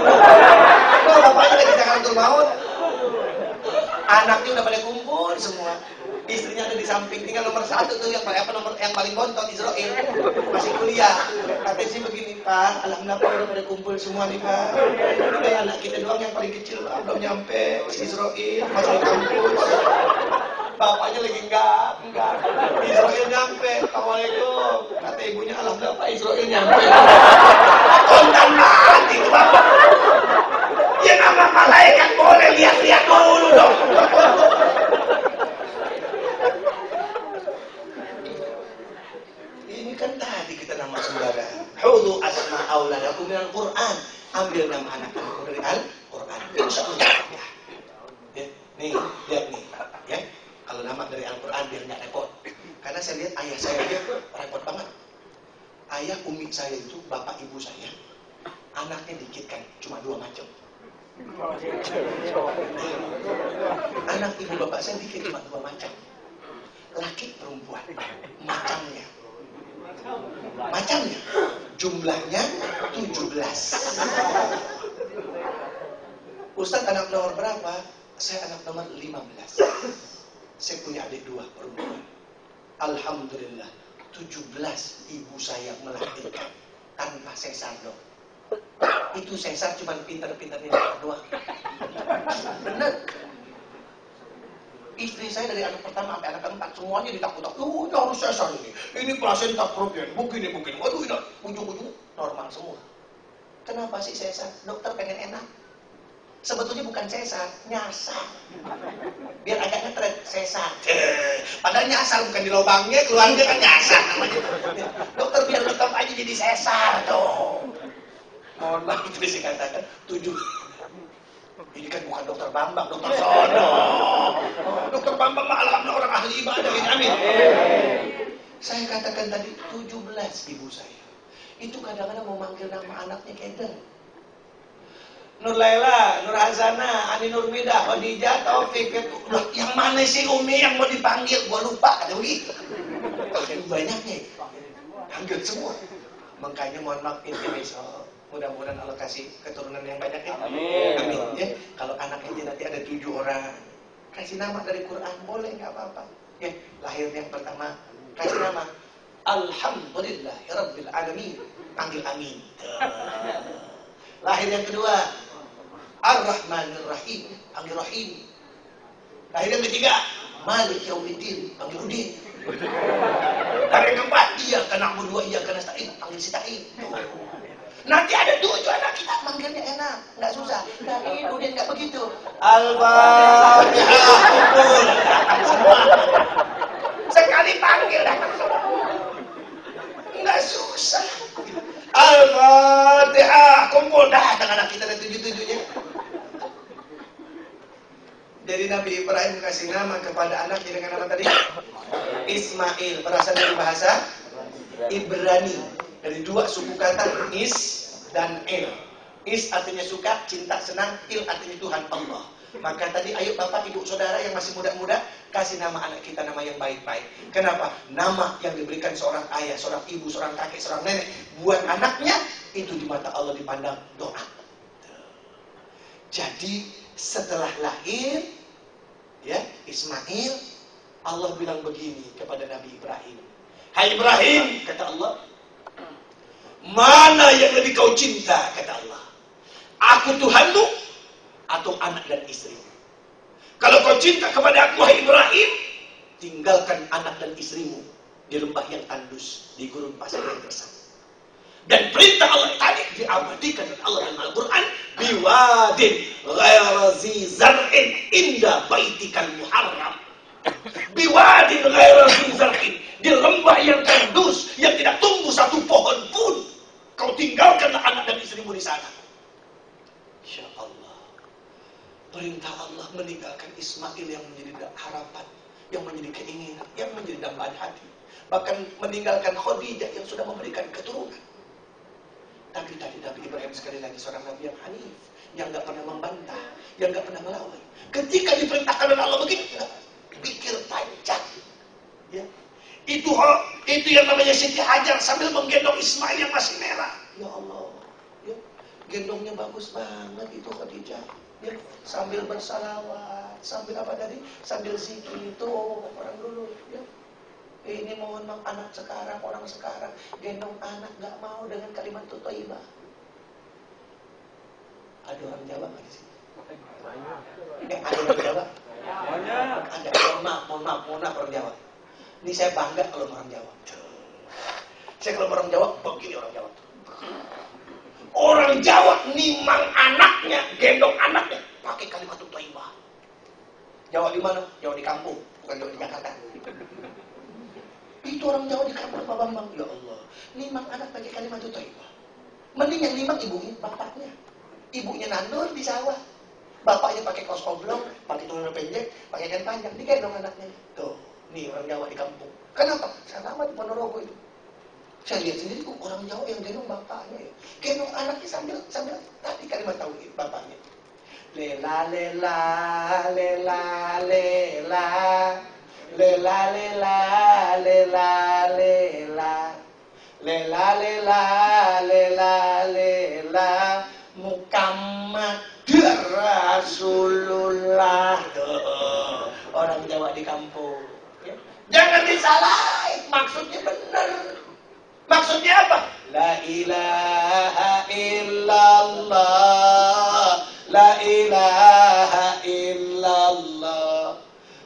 Bapaknya lagi sakaratul maut. Anaknya udah pada kumpul semua. Istrinya ada di samping, tinggal nomor satu tuh yang paling bontot Israel masih kuliah. Katanya sih begini Pak, alhamdulillah udah pada kumpul semua nih Pak. Ini anak kita doang yang paling kecil Pak, belum nyampe si Israel masih di kampus. Bapaknya lagi enggak. Israel nyampe, assalamualaikum. Kata ibunya alhamdulillah Pak Israel nyampe. Kontan mati tuh Bapak. Ya nama malaikat boleh lihat-lihat dulu dong. Kan tadi kita nama sembarangan. Khudhu asma auladakum minal Quran. Ambil nama anak-anakmu dari Al-Quran. Insyaallah. Ya. Nih, lihat nih. Ya. Kalau nama dari Al-Quran biar nggak repot. Karena saya lihat ayah saya dia repot banget. Ayah umi saya itu, bapak ibu saya, anaknya dikit kan, cuma 2 macam. Anak ibu bapak saya dikit cuma 2 macam. Laki perempuan. Macamnya jumlahnya 17. Ustaz anak nomor berapa? Saya anak nomor 15. Saya punya adik 2 perempuan. Alhamdulillah 17 ibu saya melahirkan tanpa sesar dong. Itu sesar cuma pintar-pintarnya doang. Benar. Istri saya dari anak pertama sampai anak keempat semuanya ditakut-takut. Ini harus sesar ini. Ini plasenta propian. Begini. Waduh, ini ujung-ujung normal semua. Kenapa sih sesar? Dokter pengen enak. Sebetulnya bukan sesar, nyasar. Biar agak ngetret, sesar. Padahal nyasar bukan di lubangnya, keluarnya kan nyasar namanya. Dokter biar tetap aja jadi sesar tuh. Mohon maaf tadi saya katakan 7. Ini kan bukan dokter Bambang, dokter Sono. Dokter Bambang mah alhamdulillah orang ahli ibadah ini, amin. Saya katakan tadi 17 ibu saya. Itu kadang-kadang mau manggil nama anaknya Keder. Nur Laila, Nur Hazana, Ani Nurmida, Khadijah, Taufik, loh, yang mana sih Umi yang mau dipanggil? Gua lupa, kata begitu. Banyaknya, panggil semua. Makanya mohon maaf ini besok. Mudah-mudahan Allah kasih keturunan yang banyak ya. Amin. Amin ya. Kalau anak ini nanti ada 7 orang, kasih nama dari Quran boleh nggak apa-apa. Ya, lahir yang pertama kasih nama Alhamdulillahirabbil alamin. Panggil amin. Lahir yang kedua Ar-Rahmanir Rahim, panggil Rahim. Lahir yang ketiga Malik Yaumiddin, panggil Udin. Lahir yang keempat Iyyaka na'budu wa iyyaka nasta'in, panggil Sita'in. Nanti ada 7 anak kita manggilnya enak, nggak susah. Nah, Udin nggak begitu. Al-Fatihah, kumpul, datang semua. Sekali panggil datang semua. Nggak susah. Al-Fatihah, kumpul, datang anak kita ada 7-7-nya. Jadi Nabi Ibrahim kasih nama kepada anaknya dengan nama tadi Ismail, berasal dari bahasa Ibrani. Dari 2 suku kata Is dan Il. Is artinya suka, cinta, senang. Il artinya Tuhan Allah. Maka tadi ayo bapak, ibu, saudara yang masih muda-muda, kasih nama anak kita nama yang baik-baik. Kenapa? Nama yang diberikan seorang ayah, seorang ibu, seorang kakek, seorang nenek buat anaknya, itu di mata Allah dipandang doa. Jadi setelah lahir ya Ismail, Allah bilang begini kepada Nabi Ibrahim. Hai Ibrahim, kata Allah, mana yang lebih kau cinta, kata Allah, aku Tuhanmu atau anak dan istri? Kalau kau cinta kepada aku, hai Ibrahim, tinggalkan anak dan istrimu di lembah yang tandus, di gurun pasir yang gersang. Dan perintah Allah tadi diabadikan oleh Allah dalam Al-Quran, biwadin ghaira zi zar'in inda baitikal muharram. Biwadin ghaira zi zar'in, di lembah yang tandus yang tidak tumbuh satu pohon pun, kau tinggalkanlah anak dan istrimu di sana. Insya Allah, perintah Allah meninggalkan Ismail yang menjadi harapan, yang menjadi keinginan, yang menjadi dambaan hati. Bahkan meninggalkan Khadijah yang sudah memberikan keturunan. Tapi tadi Nabi Ibrahim sekali lagi seorang Nabi yang hanif, yang gak pernah membantah, yang gak pernah melawan. Ketika diperintahkan oleh Allah begitu, pikir panjang. Ya. Itu yang namanya Siti Hajar sambil menggendong Ismail yang masih merah. Ya Allah, ya. Gendongnya bagus banget itu Khadijah. Ya. Sambil bersalawat, sambil apa tadi? Sambil zikir itu orang dulu. Ya. Ini mohon maaf anak sekarang, orang sekarang gendong anak gak mau dengan kalimat thayyibah. Ada orang Jawa nggak di sini? Ada orang Jawa? Ada. Mohon maaf orang Jawa. Ini saya bangga kalau orang Jawa. Saya kalau orang Jawa begini orang Jawa. Orang Jawa nimang anaknya, gendong anaknya pakai kalimat thayyibah. Jawa di mana? Jawa di kampung, bukan Jawa di Jakarta. Itu orang Jawa di kampung Pak Bambang. Ya Allah, nimang anak pakai kalimat thayyibah. Mending yang nimang ibunya, bapaknya. Ibunya nandur di sawah. Bapaknya pakai kaos oblong, pakai celana pendek, pakai kain panjang, digendong anaknya. Tuh, nih orang Jawa di kampung. Kenapa? Sama di Ponorogo itu. Saya lihat sendiri kok orang Jawa yang gendong bapaknya. Gendong anaknya sambil tadi kalimat tauhid bapaknya. Lela lela lela lela. Lela lela lela lela lela lela lela lela Muhammad Rasulullah. Orang Jawa di kampung. Jangan disalahin, maksudnya benar. Maksudnya apa? La ilaha illallah, la ilaha illallah,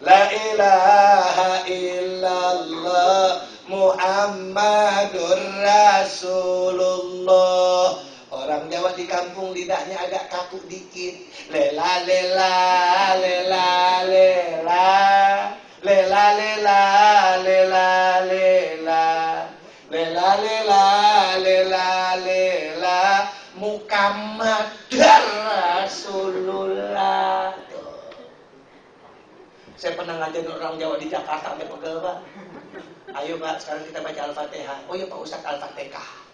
la ilaha illallah, Muhammadur Rasulullah. Orang Jawa di kampung lidahnya agak kaku dikit. Lela lela lela lela lela lela lela lela lela lela lela lela Muhammad Rasulullah. Saya pernah ngajarin orang Jawa di Jakarta sampai pegel, Pak. Ayo Pak, sekarang kita baca Al-Fatihah. Oh iya Pak Ustaz, Al-Fatihah.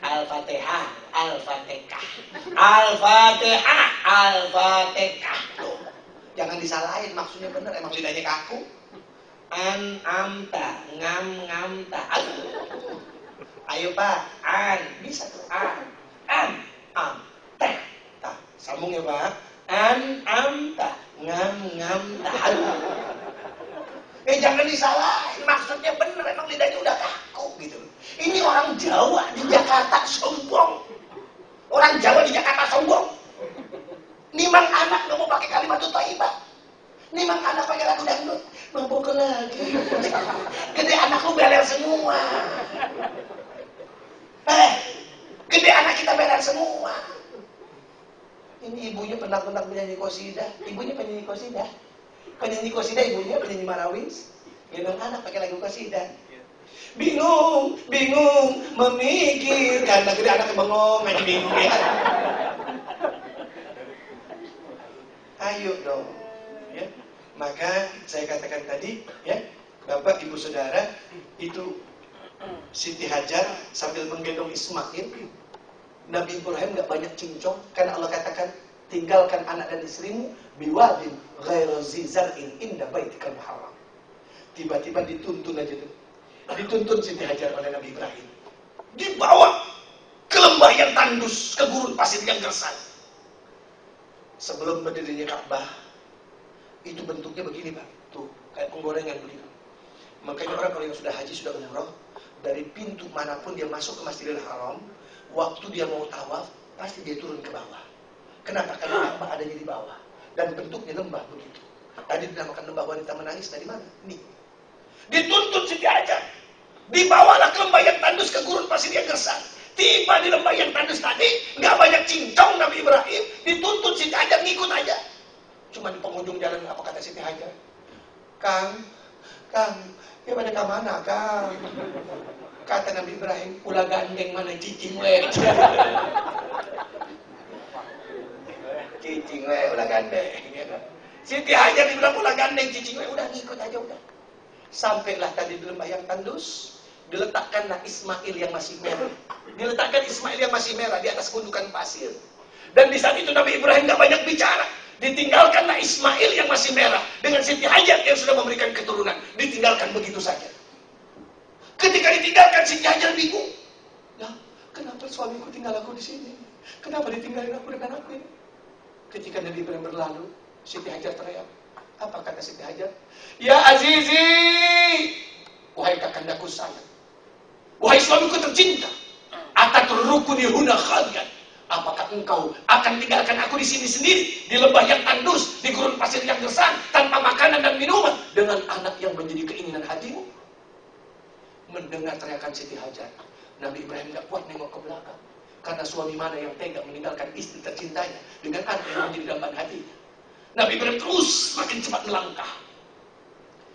Al-Fatihah, Al-Fatihah. Al-Fatihah, Al-Fatihah. Tuh. Jangan disalahin, maksudnya benar, emang lidahnya kaku. Amta, ngam-ngamta. Ayo Pak, bisa tuh, teh. Tah, sambung ya Pak. Amta, ngam-ngamta. Jangan disalahin, maksudnya bener, emang lidahnya udah kaku gitu. Ini orang Jawa di Jakarta sombong. Orang Jawa di Jakarta sombong. Nimang anak nggak mau pakai kalimat thayyibah. Nimang anak pakai lagu dangdut. Mabuk lagi. Gede anak lu beler semua. Gede anak kita beler semua. Ini ibunya pernah penyanyi qasidah. Ibunya penyanyi qasidah. Penyanyi qasidah ibunya penyanyi marawis. Gendong anak pakai lagu qasidah. Bingung, bingung, memikir. Karena gede anak bengong, aja bingung ya. Ayo dong, ya. Maka saya katakan tadi, ya, Bapak Ibu Saudara, itu Siti Hajar sambil menggendong Ismail. Nabi Ibrahim nggak banyak cincong, karena Allah katakan, tinggalkan anak dan istrimu biwadin ghairu zi zar'in inda baitikal muharram. Tiba-tiba dituntun aja tuh. Dituntun Siti Hajar oleh Nabi Ibrahim. Dibawa ke lembah yang tandus, ke gurun pasir yang gersang. Sebelum berdirinya Ka'bah, itu bentuknya begini Pak. Tuh, kayak penggorengan begitu. Makanya orang kalau yang sudah haji, sudah umroh, dari pintu manapun dia masuk ke Masjidil Haram, waktu dia mau tawaf, pasti dia turun ke bawah. Kenapa? Karena Ka'bah adanya di bawah. Dan bentuknya lembah begitu. Tadi dinamakan lembah wanita menangis dari mana? Nih. Dituntun Siti Hajar. Dibawalah ke lembah yang tandus, ke gurun pasir yang gersang. Tiba di lembah yang tandus tadi, nggak banyak cincong Nabi Ibrahim. Dituntun Siti Hajar, ngikut aja. Cuma di penghujung jalan, apa kata Siti Hajar? Kang, ya pada ke mana Kang? Kata Nabi Ibrahim, ulah gandeng mana cicing we. Cicing we, ulah gandeng. Siti Hajar dibilang ulah gandeng cicing we, udah ngikut aja udah. Sampailah tadi di lembah yang tandus, diletakkanlah Ismail yang masih merah. Diletakkan Ismail yang masih merah di atas gundukan pasir. Dan di saat itu Nabi Ibrahim gak banyak bicara. Ditinggalkanlah Ismail yang masih merah dengan Siti Hajar yang sudah memberikan keturunan. Ditinggalkan begitu saja. Ketika ditinggalkan, Siti Hajar bingung. Lah, kenapa suamiku tinggal aku di sini? Kenapa ditinggalin aku dengan aku ini? Ketika Nabi Ibrahim berlalu, Siti Hajar teriak. Apa kata Siti Hajar? Ya Azizi, wahai kakandaku sayang, wahai suamiku tercinta, atatrukuni huna khalian. Apakah engkau akan tinggalkan aku di sini sendiri, di lembah yang tandus, di gurun pasir yang gersang, tanpa makanan dan minuman, dengan anak yang menjadi keinginan hatimu? Mendengar teriakan Siti Hajar, Nabi Ibrahim tidak kuat nengok ke belakang, karena suami mana yang tega meninggalkan istri tercintanya dengan anak yang menjadi dambaan hatinya. Nabi Ibrahim terus makin cepat melangkah.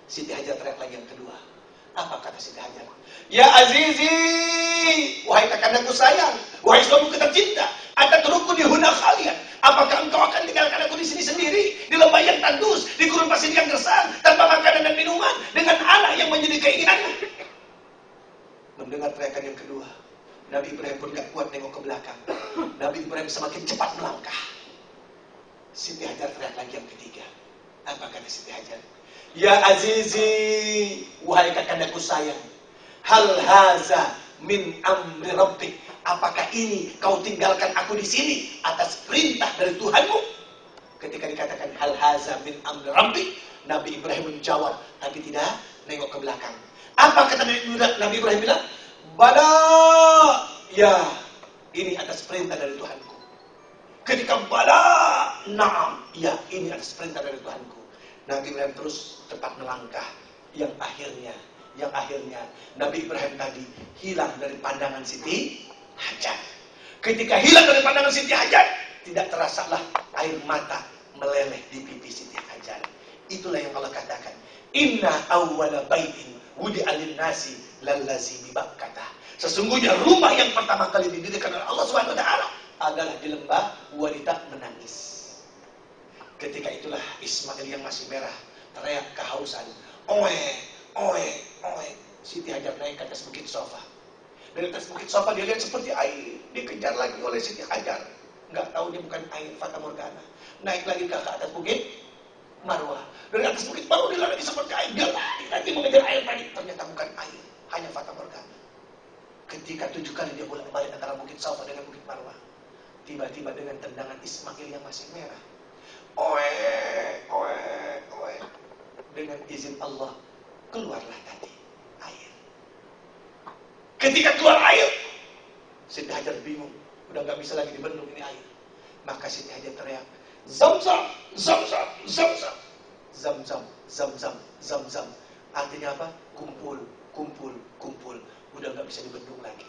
Siti Hajar teriak lagi yang kedua. Apa kata Siti Hajar? Ya Azizi, wahai kakandaku sayang, wahai suamiku tercinta, atatrukuni huna khalian. Apakah engkau akan tinggalkan aku di sini sendiri, di lembah yang tandus, di gurun pasir yang gersang, tanpa makanan dan minuman, dengan anak yang menjadi keinginanmu? Mendengar teriakan yang kedua, Nabi Ibrahim pun gak kuat nengok ke belakang. Nabi Ibrahim semakin cepat melangkah. Siti Hajar teriak lagi yang ketiga. Apa kata Siti Hajar? Ya Azizi, wahai kakandaku sayang, hal haza min amri rabbik. Apakah ini kau tinggalkan aku di sini atas perintah dari Tuhanmu? Ketika dikatakan hal haza min amri rabbik, Nabi Ibrahim menjawab, tapi tidak nengok ke belakang. Apa kata Nabi Ibrahim bilang? Bala, ya, ini atas perintah dari Tuhanku. Ketika bala, naam, ya, ini atas perintah dari Tuhanku. Nabi Ibrahim terus cepat melangkah. Yang akhirnya Nabi Ibrahim tadi hilang dari pandangan Siti Hajar. Ketika hilang dari pandangan Siti Hajar, tidak terasalah air mata meleleh di pipi Siti Hajar. Itulah yang Allah katakan, inna awwala baitin wudi'a lin-nasi lallazi bi Bakkah. Sesungguhnya rumah yang pertama kali didirikan oleh Allah Subhanahu wa taala adalah di lembah wanita menangis. Ketika itulah Ismail yang masih merah teriak kehausan, oe, oe, oe. Siti Hajar naik ke atas bukit Safa. Dari atas bukit Safa dia lihat seperti air, dikejar lagi oleh Siti Hajar. Enggak tahu dia bukan air fata morgana. Naik lagi ke atas bukit Marwah. Dari atas bukit Marwah dia lagi seperti air, dia lagi mengejar air tadi. Ternyata bukan air, hanya fata morgana. Ketika 7 kali dia bolak-balik antara bukit Safa dengan bukit Marwah, tiba-tiba dengan tendangan Ismail yang masih merah, oe, oe, oe, dengan izin Allah keluarlah tadi air. Ketika keluar air, Siti Hajar bingung, udah nggak bisa lagi dibendung ini air. Maka Siti Hajar teriak, Zamzam, Zamzam, Zamzam, Zamzam, Zamzam, Zamzam. Artinya apa? Kumpul, kumpul, kumpul. Udah nggak bisa dibendung lagi.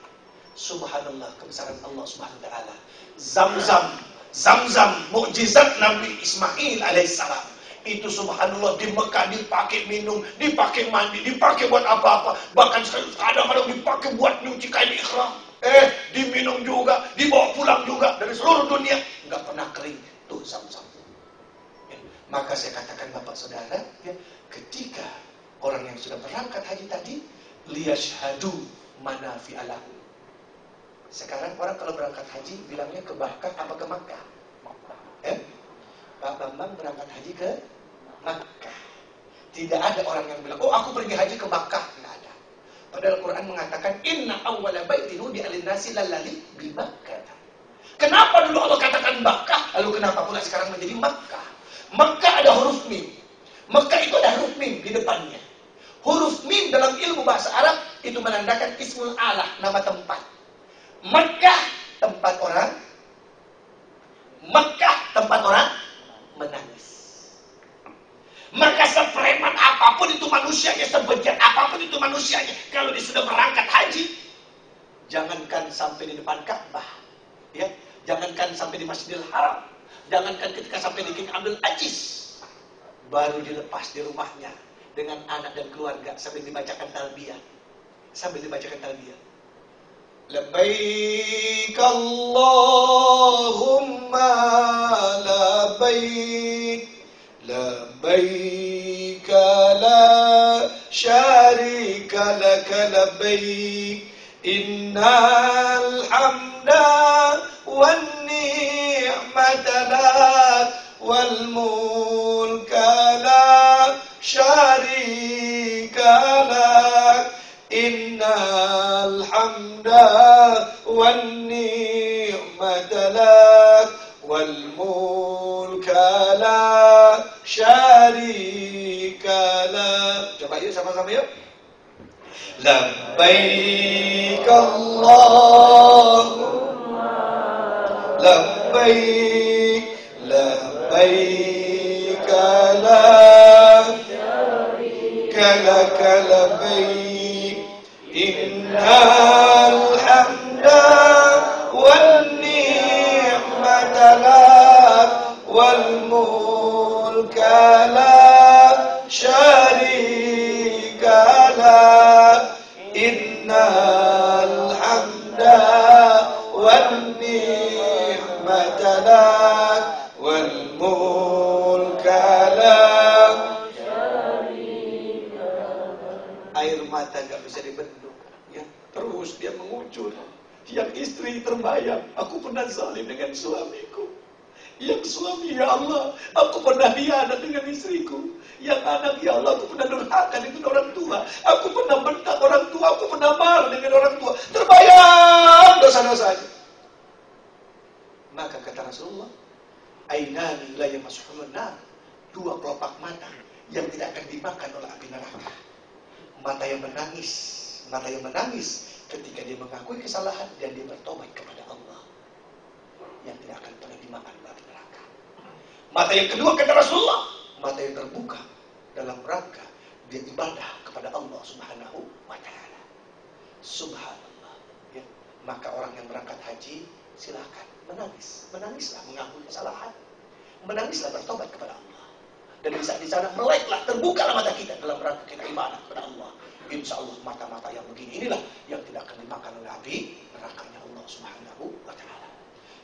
Subhanallah, kebesaran Allah Subhanahu wa taala. Zamzam, Zamzam, mukjizat Nabi Ismail alaihissalam. Itu subhanallah di Mekah dipakai minum, dipakai mandi, dipakai buat apa-apa. Bahkan kadang-kadang dipakai buat nyuci kain ihram. Diminum juga, dibawa pulang juga dari seluruh dunia. Nggak pernah kering. Tuh Zamzam. Ya. Maka saya katakan Bapak Saudara, ya, ketika orang yang sudah berangkat haji tadi, liyashhadu manafi'a lahum. Sekarang orang kalau berangkat haji bilangnya ke Bakkah apa ke Makkah? Pak Bambang berangkat haji ke Makkah. Tidak ada orang yang bilang, oh aku pergi haji ke Makkah. Tidak ada. Padahal Al-Quran mengatakan, inna awwala baitin wudi'a lin-nasi lallazi bi Bakkah. Kenapa dulu Allah katakan Bakkah, lalu kenapa pula sekarang menjadi Makkah? Makkah ada huruf mim. Makkah itu ada huruf mim di depannya. Huruf mim dalam ilmu bahasa Arab itu menandakan ismul alah, nama tempat. Mekah tempat orang, Mekah tempat orang menangis. Maka sepreman apapun itu manusianya, sebejat apapun itu manusianya, kalau dia sudah berangkat haji, jangankan sampai di depan Ka'bah, ya, jangankan sampai di Masjidil Haram, jangankan ketika sampai di King Abdul Aziz, baru dilepas di rumahnya dengan anak dan keluarga sambil dibacakan talbiyah, labbaik Allahumma labbaik, labbaik la syarika laka labbaik, innal hamda wan ni'mata lak wal mulka la syarika lak, innal hamda wan ni'mata lak wal mulka la syarika lak. Coba yuk sama-sama yuk. Labbaik Allahumma labbaik, labbaik la syarika lak labbaik, innal hamda wan ni'mata lak wal mulka la syarika lak, innal hamda wan ni'mata lak wal mulka la syarika lak. Air mata gak bisa dibendung, ya. Terus dia mengucur. Yang istri terbayang, aku pernah zalim dengan suamiku. Yang suami, ya Allah, aku pernah hianat dengan istriku. Yang anak, ya Allah, aku pernah durhaka dengan orang tua. Aku pernah bentak orang tua, aku pernah marah dengan orang tua. Terbayang dosa-dosanya. Maka kata Rasulullah, ainani la yamassuhun nar, 2 kelopak mata yang tidak akan dimakan oleh api neraka. Mata yang menangis ketika dia mengakui kesalahan dan dia bertobat kepada Allah, yang tidak akan pernah dimakan oleh api neraka. Mata yang kedua kata Rasulullah, mata yang terbuka dalam rangka dia ibadah kepada Allah Subhanahu wa taala. Subhanallah, ya. Maka orang yang berangkat haji silakan menangis. Menangislah mengakui kesalahan. Menangislah bertobat kepada Allah. Dan di saat di sana meleklah, terbukalah mata kita dalam rangka kita ibadah kepada Allah. Insya Allah mata-mata yang begini inilah yang tidak akan dimakan oleh api nerakanya Allah Subhanahu wa Ta'ala.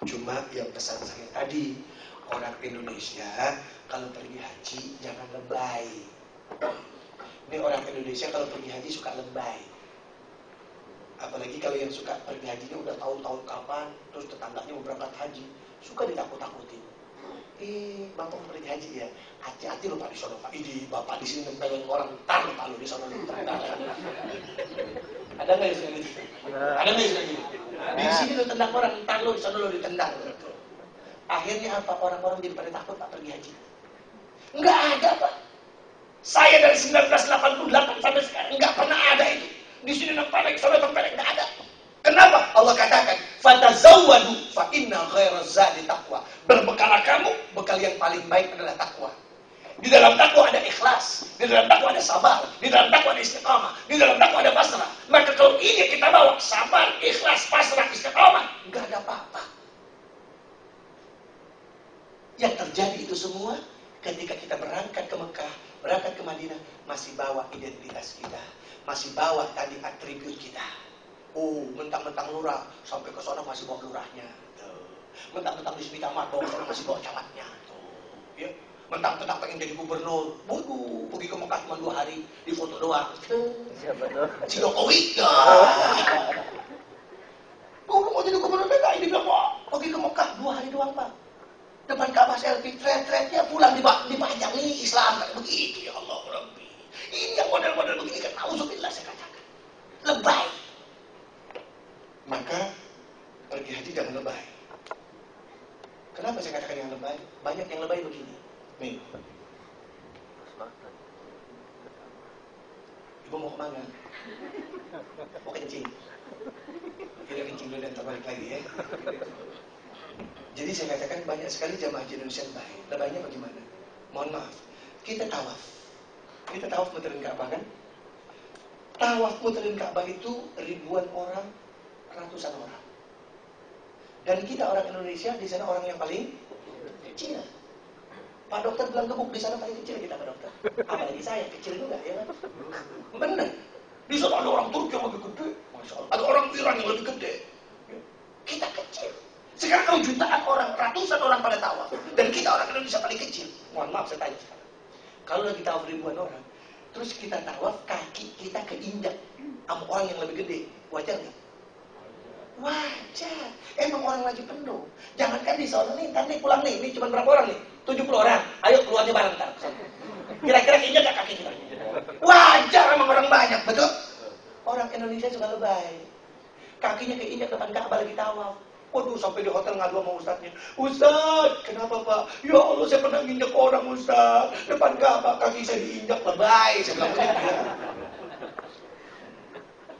Cuma yang pesan saya tadi, orang Indonesia kalau pergi haji jangan lebay. Ini orang Indonesia kalau pergi haji suka lebay. Apalagi kalau yang suka pergi hajinya udah tahun-tahun kapan, terus tetangganya mau berangkat haji, suka ditakut-takutin. Bapak mau pergi haji ya, hati-hati loh Pak di sana Pak. Ini Bapak di sini nempelin orang, tar loh Pak lo di sana lo. Ada nggak yang gitu? Ada nggak yang gitu? Di sini lo tendang orang, tar lo di sana lo ditendang. Akhirnya apa? Orang-orang jadi pada takut Pak pergi haji. Nggak ada Pak. Saya dari 1988 sampai sekarang nggak pernah ada itu. Di sini nempelin, sana nempelin, nggak ada. Kenapa? Allah katakan, fatazawwadu fa inna khairaz zadi taqwa. Berbekalah kamu, bekal yang paling baik adalah takwa. Di dalam takwa ada ikhlas, di dalam takwa ada sabar, di dalam takwa ada istiqamah, di dalam takwa ada pasrah. Maka kalau ini kita bawa sabar, ikhlas, pasrah, istiqamah, enggak ada apa-apa. Yang terjadi itu semua ketika kita berangkat ke Mekah, berangkat ke Madinah, masih bawa identitas kita, masih bawa tadi atribut kita. Mentang-mentang lurah, sampai ke sana masih bawa lurahnya. Mentang-mentang di sini camat, bawa ke sana masih bawa camatnya. Ya. Mentang-mentang pengen jadi gubernur, pergi ke Mekah cuma 2 hari, di foto doang. Si Jokowi. Ya. Mau jadi gubernur PKI, dia bilang, wah, pergi ke Mekah 2 hari doang, Pak. Depan Ka'bah selfie, thread-threadnya pulang dipajang. Ini Islam, kayak begitu. Ya Allah, Rabbi. Ini yang model-model begini kan, nauzubillah saya katakan. Lebay. Maka pergi haji jangan lebay. Kenapa saya katakan yang lebay? Banyak yang lebay begini. Nih. Ibu mau kemana? Mau kencing. Kita kencing dulu dan terbalik lagi ya. Jadi saya katakan banyak sekali jamaah haji Indonesia lebay. Lebaynya bagaimana? Mohon maaf. Kita tawaf. Kita tawaf muterin Ka'bah kan? Tawaf muterin Ka'bah itu ribuan orang, ratusan orang. Dan kita orang Indonesia di sana orang yang paling kecil. Pak dokter bilang gemuk di sana paling kecil kita Pak dokter. Apalagi saya kecil juga ya kan. Benar. Di sana ada orang Turki yang lebih gede, Masya Allah. Ada orang Iran yang lebih gede. Kita kecil. Sekarang kalau jutaan orang, ratusan orang pada tawaf, dan kita orang Indonesia paling kecil. Mohon maaf saya tanya sekarang. Kalau lagi tawaf ribuan orang, terus kita tawaf kaki kita keinjak sama orang yang lebih gede, wajar nggak? Wajar. Emang orang lagi penuh. Jangankan di sana nih, ntar nih pulang nih. Ini cuma berapa orang nih? 70 orang. Ayo keluarnya bareng ntar. Kira-kira keinjak gak kaki kita? Wajar emang orang banyak, betul? Orang Indonesia juga lebay. Kakinya keinjak depan Ka'bah lagi tawaf. Waduh, sampai di hotel ngadu sama ustadznya. Ustadz, kenapa Pak? Ya Allah, saya pernah nginjak orang Ustadz. Depan Ka'bah, kaki saya diinjak lebay. Saya bilang begitu.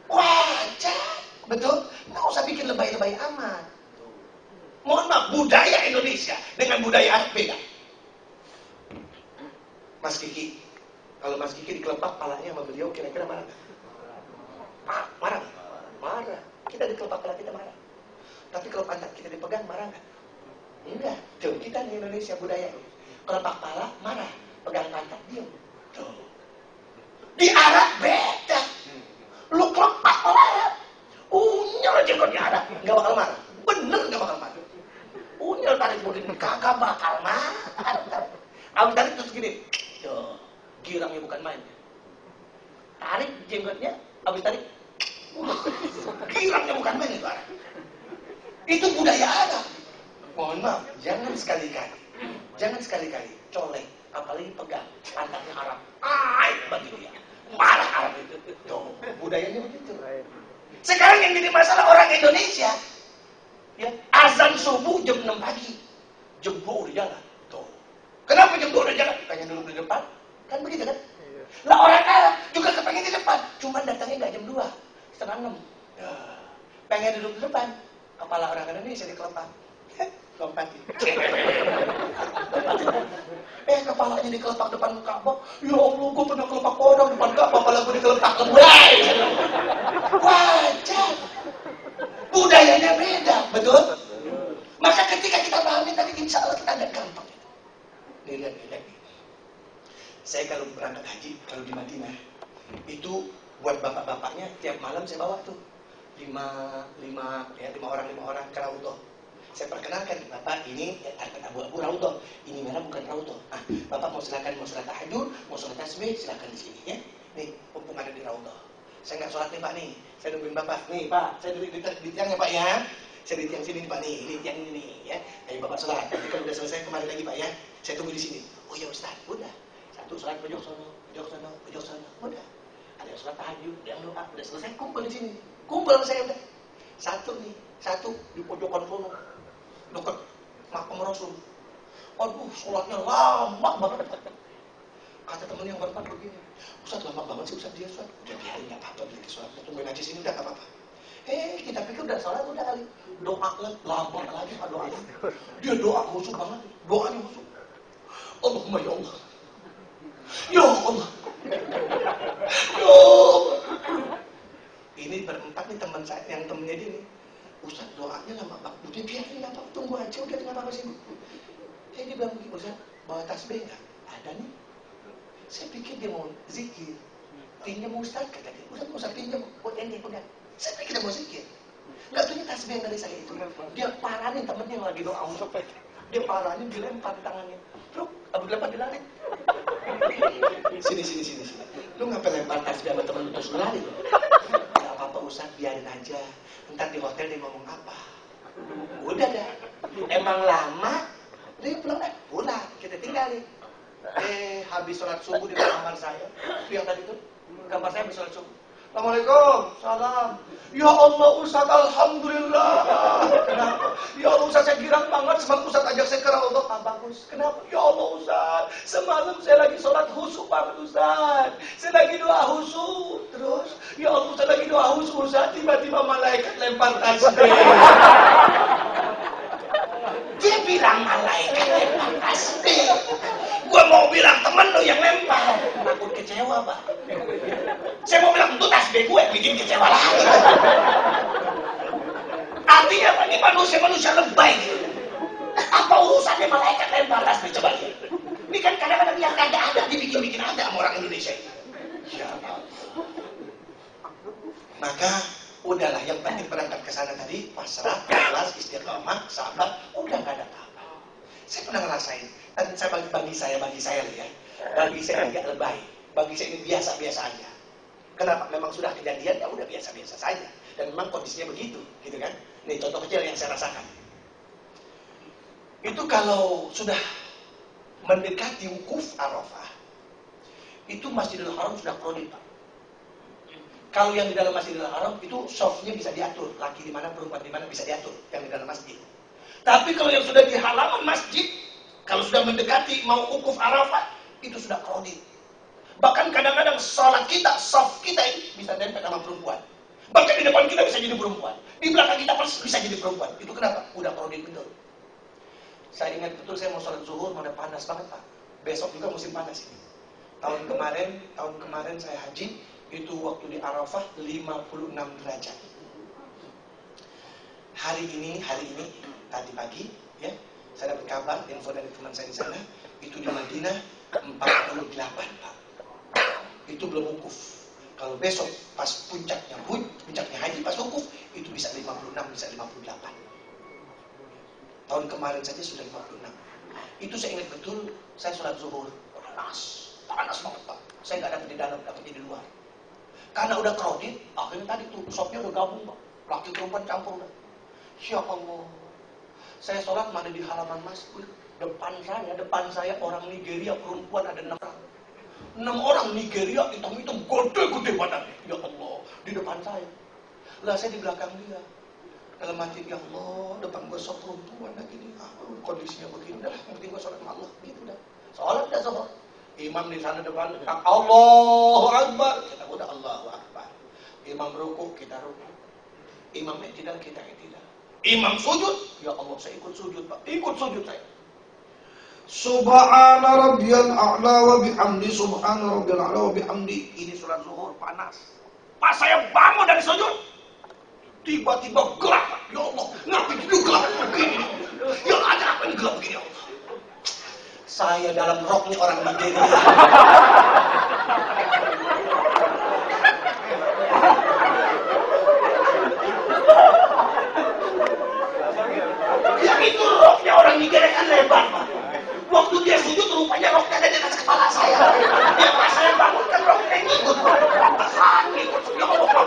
Wajar. Betul? Nggak usah bikin lebay-lebay amat. Mohon maaf, budaya Indonesia dengan budaya Arab beda. Mas Kiki, kalau Mas Kiki dikelepak palanya sama beliau, kira-kira marah nggak? Marah nggak? Marah. Kita dikelepak pala kita marah. Tapi kalau pantat kita dipegang, marah nggak? Enggak. Tuh, kita di Indonesia budaya. Kelepak pala, marah. Pegang pantat, diam. Tuh. Di Arab beda. Lu kelepak pala, unyel jenggotnya ada, nggak bakal marah. Bener nggak bakal marah. Unyel tarik begini, kagak bakal marah. Abis tarik terus gini, tuh, girangnya bukan main. Tarik jenggotnya, abis tarik, girangnya bukan main itu Arab. Itu budaya Arab. Mohon maaf, jangan sekali-kali colek, apalagi pegang pantatnya Arab. Bagi dia, marah Arab itu. Tuh, budayanya begitu. Sekarang yang jadi masalah orang Indonesia, ya, azan subuh jam 6 pagi, jam 2 udah jalan. Tuh. Kenapa jam 2 udah jalan? Pengen duduk di depan, kan begitu kan? Lah orang Arab juga kepengen di depan, cuman datangnya nggak jam 2, setengah 6. Ya. Pengen duduk di depan, kepala orang Indonesia dikelepak. Lompatin. Kepalanya dikelepak depan Ka'bah. Ya Allah, gue pernah kelepak orang depan Ka'bah, kepala gue dikelepak lebay. Wajar. Budayanya beda, betul? agak gampang. Nih lihat. Saya kalau berangkat haji, kalau di Madinah, itu buat bapak-bapaknya tiap malam saya bawa tuh lima orang ke Raudhah. Saya perkenalkan, Bapak ini abu-abu Raudhah, ini merah bukan Raudhah. Bapak mau silakan mau sholat tahajud, mau sholat tasbih, silakan di sini ya. Nih, mumpung ada di Raudhah. Saya nggak sholat nih Pak nih, saya nungguin Bapak. Nih Pak, saya duduk di tiang ya Pak ya. Saya di tiang sini nih Pak nih, ini tiang ini nih ya. Ayo Bapak sholat. Nanti kalau udah selesai kembali lagi Pak ya. Saya tunggu di sini. Oh ya Ustaz, udah. Satu sholat pojok sono, udah. Ada yang sholat tahajud, ada yang doa, udah selesai kumpul di sini. Kumpul sama saya udah. Satu di pojokan sono. Dekat makam Rasul. Aduh, sholatnya lama banget. Kata temen yang berempat begini, Ustaz lama banget sih Ustaz dia Ustaz. Udah biarin nggak apa-apa, biarin sholat. Tungguin aja sini udah nggak apa-apa. Kita pikir udah sholat udah kali. Doa lama lagi doanya. Dia doa khusyuk banget. Doanya khusyuk. Allahumma ya Allah. Ya Allah. Ya Allah. Ini berempat nih teman saya, yang temennya dia nih. Ustaz doanya lama banget. Udah biarin apa, tunggu aja udah nggak apa-apa sih. Dia bilang begini, Ustaz bawa tasbih nggak? Ada nih. Saya pikir dia mau zikir. Pinjam Ustaz kata dia. Ustaz mau pinjam buat ente udah. Saya pikir dia mau zikir. Nggak punya tasbih yang dari saya itu. Dia paranin temennya yang lagi doa musafir. Dia paranin dilempar tangannya. Terus abis lempar dia lari. Sini. Lu ngapain lempar tasbih sama temen lu terus lari? Nggak apa-apa Ustaz, biarin aja. Ntar di hotel dia ngomong apa? Udah dah. Emang lama, dia pulang, kita tinggalin. Habis sholat subuh di kamar saya. Yang tadi tuh, kamar saya habis sholat subuh. Assalamualaikum, salam. Ya Allah Ustaz, alhamdulillah. Kenapa? Ya Allah Ustaz, saya girang banget semalam Ustaz ajak saya ke Raudhah. Bagus. Kenapa? Ya Allah Ustaz, semalam saya lagi sholat khusyuk banget Ustaz. Saya lagi doa khusyuk. Terus, ya Allah Ustaz lagi doa khusyuk Ustaz, tiba-tiba malaikat lempar tasbih. Dia bilang malaikat lempar tasbih. Gua mau bilang temen lo yang lempar. Takut kecewa Pak. Saya mau bilang itu tasbih gue bikin kecewa lagi. Artinya apa? Ini manusia lebay. Apa urusannya malaikat lempar tasbih coba lihat. Ini kan kadang-kadang yang ada dibikin ada sama orang Indonesia ini. Ya Allah. Maka udahlah, yang penting berangkat ke sana tadi pasrah, ikhlas, istiqomah, sabar, udah nggak ada apa-apa. Saya pernah ngerasain. Dan saya bagi saya loh ya. Bagi saya tidak lebay. Bagi saya ini biasa-biasa aja. Kenapa? Memang sudah kejadian, ya udah biasa-biasa saja. Dan memang kondisinya begitu, gitu kan? Nih contoh kecil yang saya rasakan. Itu kalau sudah mendekati wukuf Arafah, itu Masjidil Haram sudah krodit, Pak. Kalau yang di dalam Masjidil Haram itu softnya bisa diatur, laki di mana, perempuan di mana bisa diatur, yang di dalam masjid. Tapi kalau yang sudah di halaman masjid, kalau sudah mendekati mau wukuf Arafah, itu sudah krodit. Bahkan kadang-kadang sholat kita, soft kita ini bisa dempet sama perempuan. Bahkan di depan kita bisa jadi perempuan. Di belakang kita bisa jadi perempuan. Itu kenapa? Udah krodit betul. Saya ingat betul saya mau sholat zuhur, mana panas banget Pak. Besok juga musim panas ini. Tahun kemarin saya haji, itu waktu di Arafah 56 derajat. Hari ini tadi pagi ya, saya dapat kabar info dari teman saya di sana, itu di Madinah 48 Pak. Itu belum wukuf. Kalau besok pas puncaknya haji pas wukuf itu bisa 56, bisa 58. Tahun kemarin saja sudah 56. Itu saya ingat betul, saya sholat zuhur panas banget Pak. Saya nggak dapat di dalam, dapatnya di luar. Karena udah krodit, akhirnya tadi tuh sopnya udah gabung Pak. Laki perempuan campur udah. Ya Allah. Saya sholat mana di halaman masjid. Depan saya orang Nigeria perempuan ada 6 orang. 6 orang Nigeria hitam-hitam gede badannya. Ya Allah, di depan saya. Lah saya di belakang dia. Dalam hati, ya Allah, depan gue sok perempuan lagi nih. Kondisinya begini, udah yang penting gue sholat sama Allah. Gitu dah. Sholat dah sholat. Imam di sana depan, Allahu Akbar. Kita udah Allahu Akbar. Imam rukuk, kita rukuk. Imam tidak, kita tidak. Imam sujud, ya Allah saya ikut sujud Pak. Ikut sujud saya. Subhana rabbiyal a'la wa bihamdi, subhana rabbiyal a'la wa bihamdi. Ini sholat zuhur panas. Pas saya bangun dari sujud, tiba-tiba gelap. Ya Allah, ngapain itu gelap begini? Ya ada apa ini gelap begini ya Allah? Saya dalam roknya orang Nigeria. Yang itu roknya orang Nigeria kan lebar, Pak. Waktu dia sujud rupanya roknya ada di atas kepala saya. Dia pas saya bangunkan roknya ngikut, Pak. Ngikut. Ya Allah, Pak.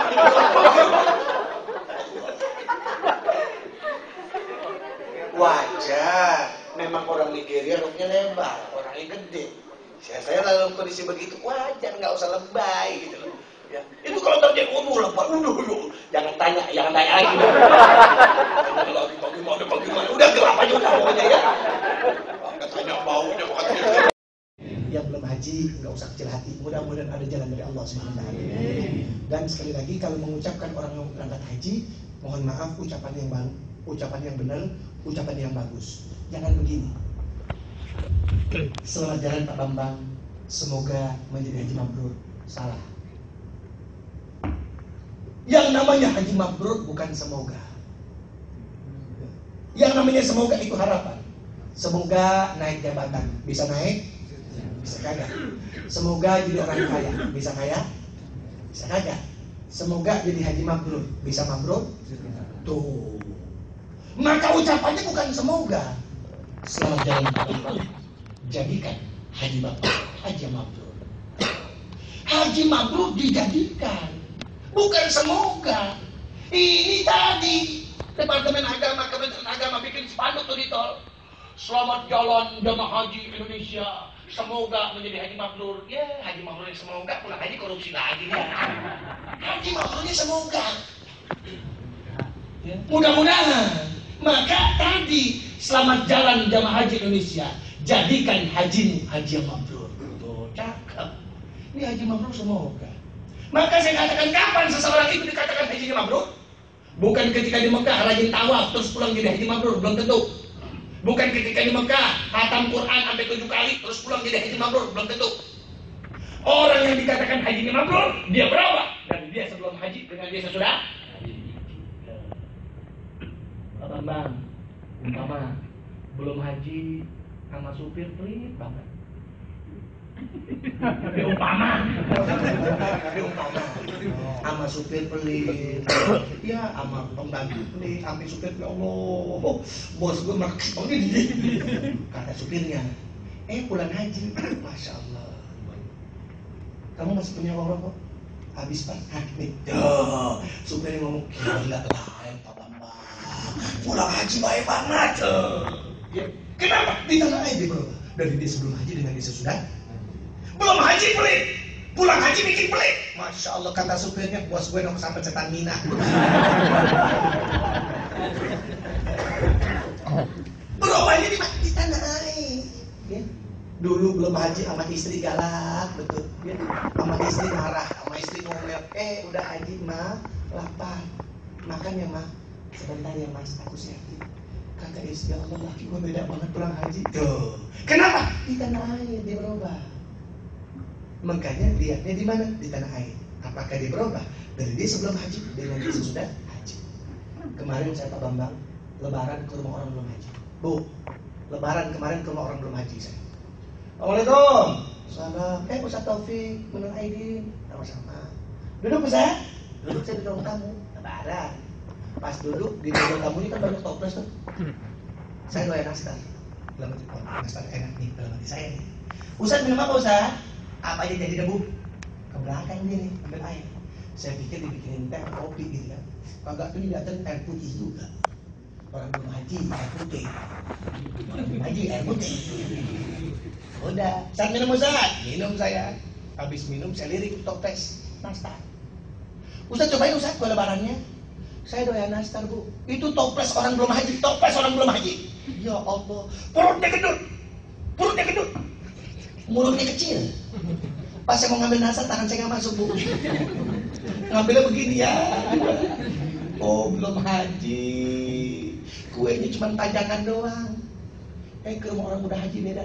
Wajar, memang orang Nigeria roknya lebar, orangnya gede. Saya dalam kondisi begitu wajar, nggak usah lebay gitu loh. Ya. Itu kalau terjadi lebay, jangan tanya lagi. Bagaimana? Udah gelap aja udah pokoknya ya. Katanya baunya katanya. Yang belum haji nggak usah kecil hati, mudah-mudahan ada jalan dari Allah SWT. Dan sekali lagi kalau mengucapkan orang yang berangkat haji, mohon maaf ucapan yang benar, ucapan yang bagus. Jangan begini. Selamat jalan Pak Bambang, semoga menjadi haji mabrur. Salah. Yang namanya haji mabrur bukan semoga. Yang namanya semoga itu harapan. Semoga naik jabatan, bisa naik, bisa kagak. Semoga jadi orang kaya, bisa kaya, bisa kagak. Semoga jadi haji mabrur, bisa mabrur. Tuh. Maka ucapannya bukan semoga. Selamat jalan Pak Bambang, jadikan haji bapak haji mabrur. Haji mabrur dijadikan, bukan semoga. Ini tadi Departemen Agama, Kementerian Agama bikin spanduk tuh di tol. Selamat jalan jamaah haji Indonesia, semoga menjadi haji mabrur. Ya, haji mabrurnya semoga, pulang haji korupsi lagi ya. Haji mabrurnya semoga. Mudah-mudahan. Maka tadi selamat jalan jamaah haji Indonesia, jadikan hajimu haji yang mabrur. Tuh, cakep. Ini haji mabrur semoga. Maka saya katakan, kapan seseorang itu dikatakan hajinya mabrur? Bukan ketika di Mekah rajin tawaf terus pulang jadi haji mabrur, belum tentu. Bukan ketika di Mekah khatam Quran sampai 7 kali terus pulang jadi haji mabrur, belum tentu. Orang yang dikatakan hajinya mabrur, dia berubah dari dia sebelum haji dengan dia sesudah haji. Pak Bambang, umpama belum haji sama supir pelit banget. Tapi umpama sama supir pelit, ya sama pembantu pelit, sampai supir ya Allah, bos gue maksud ini, kata supirnya, pulang haji, masya Allah, kamu masih punya uang rokok? Habis Pak, nih, supirnya ngomong, gila lah, Pak Bambang, pulang haji baik banget, kenapa? Di tanah air dia berubah, dari dia sebelum haji dengan dia sesudah. Belum haji pelit, pulang haji bikin pelit. Masya Allah, kata supirnya, bos gue dong sampai cetan Mina. Berubahnya di tanah air. Ya. Dulu belum haji sama istri galak, betul. Ya. Sama istri marah, sama istri ngomel, udah haji mah, lapar. Makan ya mah, sebentar ya mas, aku siapin. Kata istri, Allah laki gue beda banget pulang haji. Tuh, kenapa? Di tanah air dia berubah. Makanya lihatnya di mana? Di tanah air. Apakah dia berubah dari dia sebelum haji dengan dia sesudah haji? Kemarin saya Pak Bambang lebaran ke rumah orang belum haji. Bu, lebaran kemarin ke rumah orang belum haji saya. Assalamualaikum. Salam. Ustaz Taufik, Menang Aidin, sama-sama. Duduk Ustaz. Duduk saya di ruang tamu. Lebaran. Pas duduk di ruang tamu ini kan banyak toples tuh. Saya doyan nastar. Dalam hati, nastar enak nih dalam hati saya nih. Ustaz minum apa Ustaz? Apa aja jadi debu? Ke belakang dia nih, ambil air. Saya pikir dibikinin teh kopi gitu kan. Kagak tuh datang air putih juga. Orang belum haji air putih. Haji air putih. Udah, saat minum Ustaz, minum saya. Habis minum saya lirik toples nastar. Ustaz cobain Ustaz buat lebarannya. Saya doyan nastar bu. Itu toples orang belum haji, toples orang belum haji. Ya Allah, perutnya gendut, mulutnya kecil. Pas saya mau ngambil nastar, tangan saya nggak masuk bu. Ngambilnya begini ya. Oh belum haji, kuenya cuma pajangan doang. Ke rumah orang udah haji beda.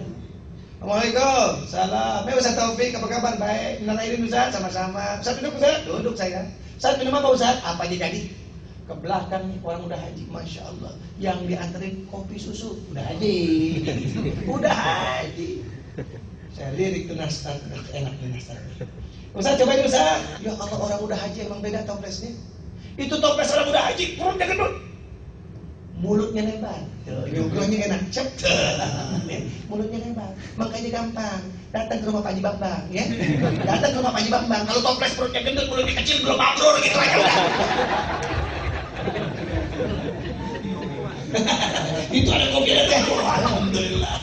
Assalamualaikum, salam. Ustaz Taufik, apa kabar? Baik. Menang Aidin Ustaz, sama-sama. Ustaz duduk Ustaz, duduk saya. Ustaz minum apa Ustaz? Apa aja jadi? ke belakang nih orang udah haji, masya Allah, yang dianterin kopi susu udah haji, udah haji. Saya lirik tuh nastar, enak nih nastar. Ustaz cobain Ustaz. Ya Allah, orang udah haji emang beda toplesnya. Itu toples orang udah haji, perutnya gendut, mulutnya lebar. Ngobrolnya enak, cep. Mulutnya lebar, makanya gampang. Datang ke rumah Pak Haji Bambang, ya. Datang ke rumah Pak Haji Bambang. Kalau toples perutnya gendut, mulutnya kecil, belum mabrur gitu aja udah. Itu ada kopi ada teh. Alhamdulillah.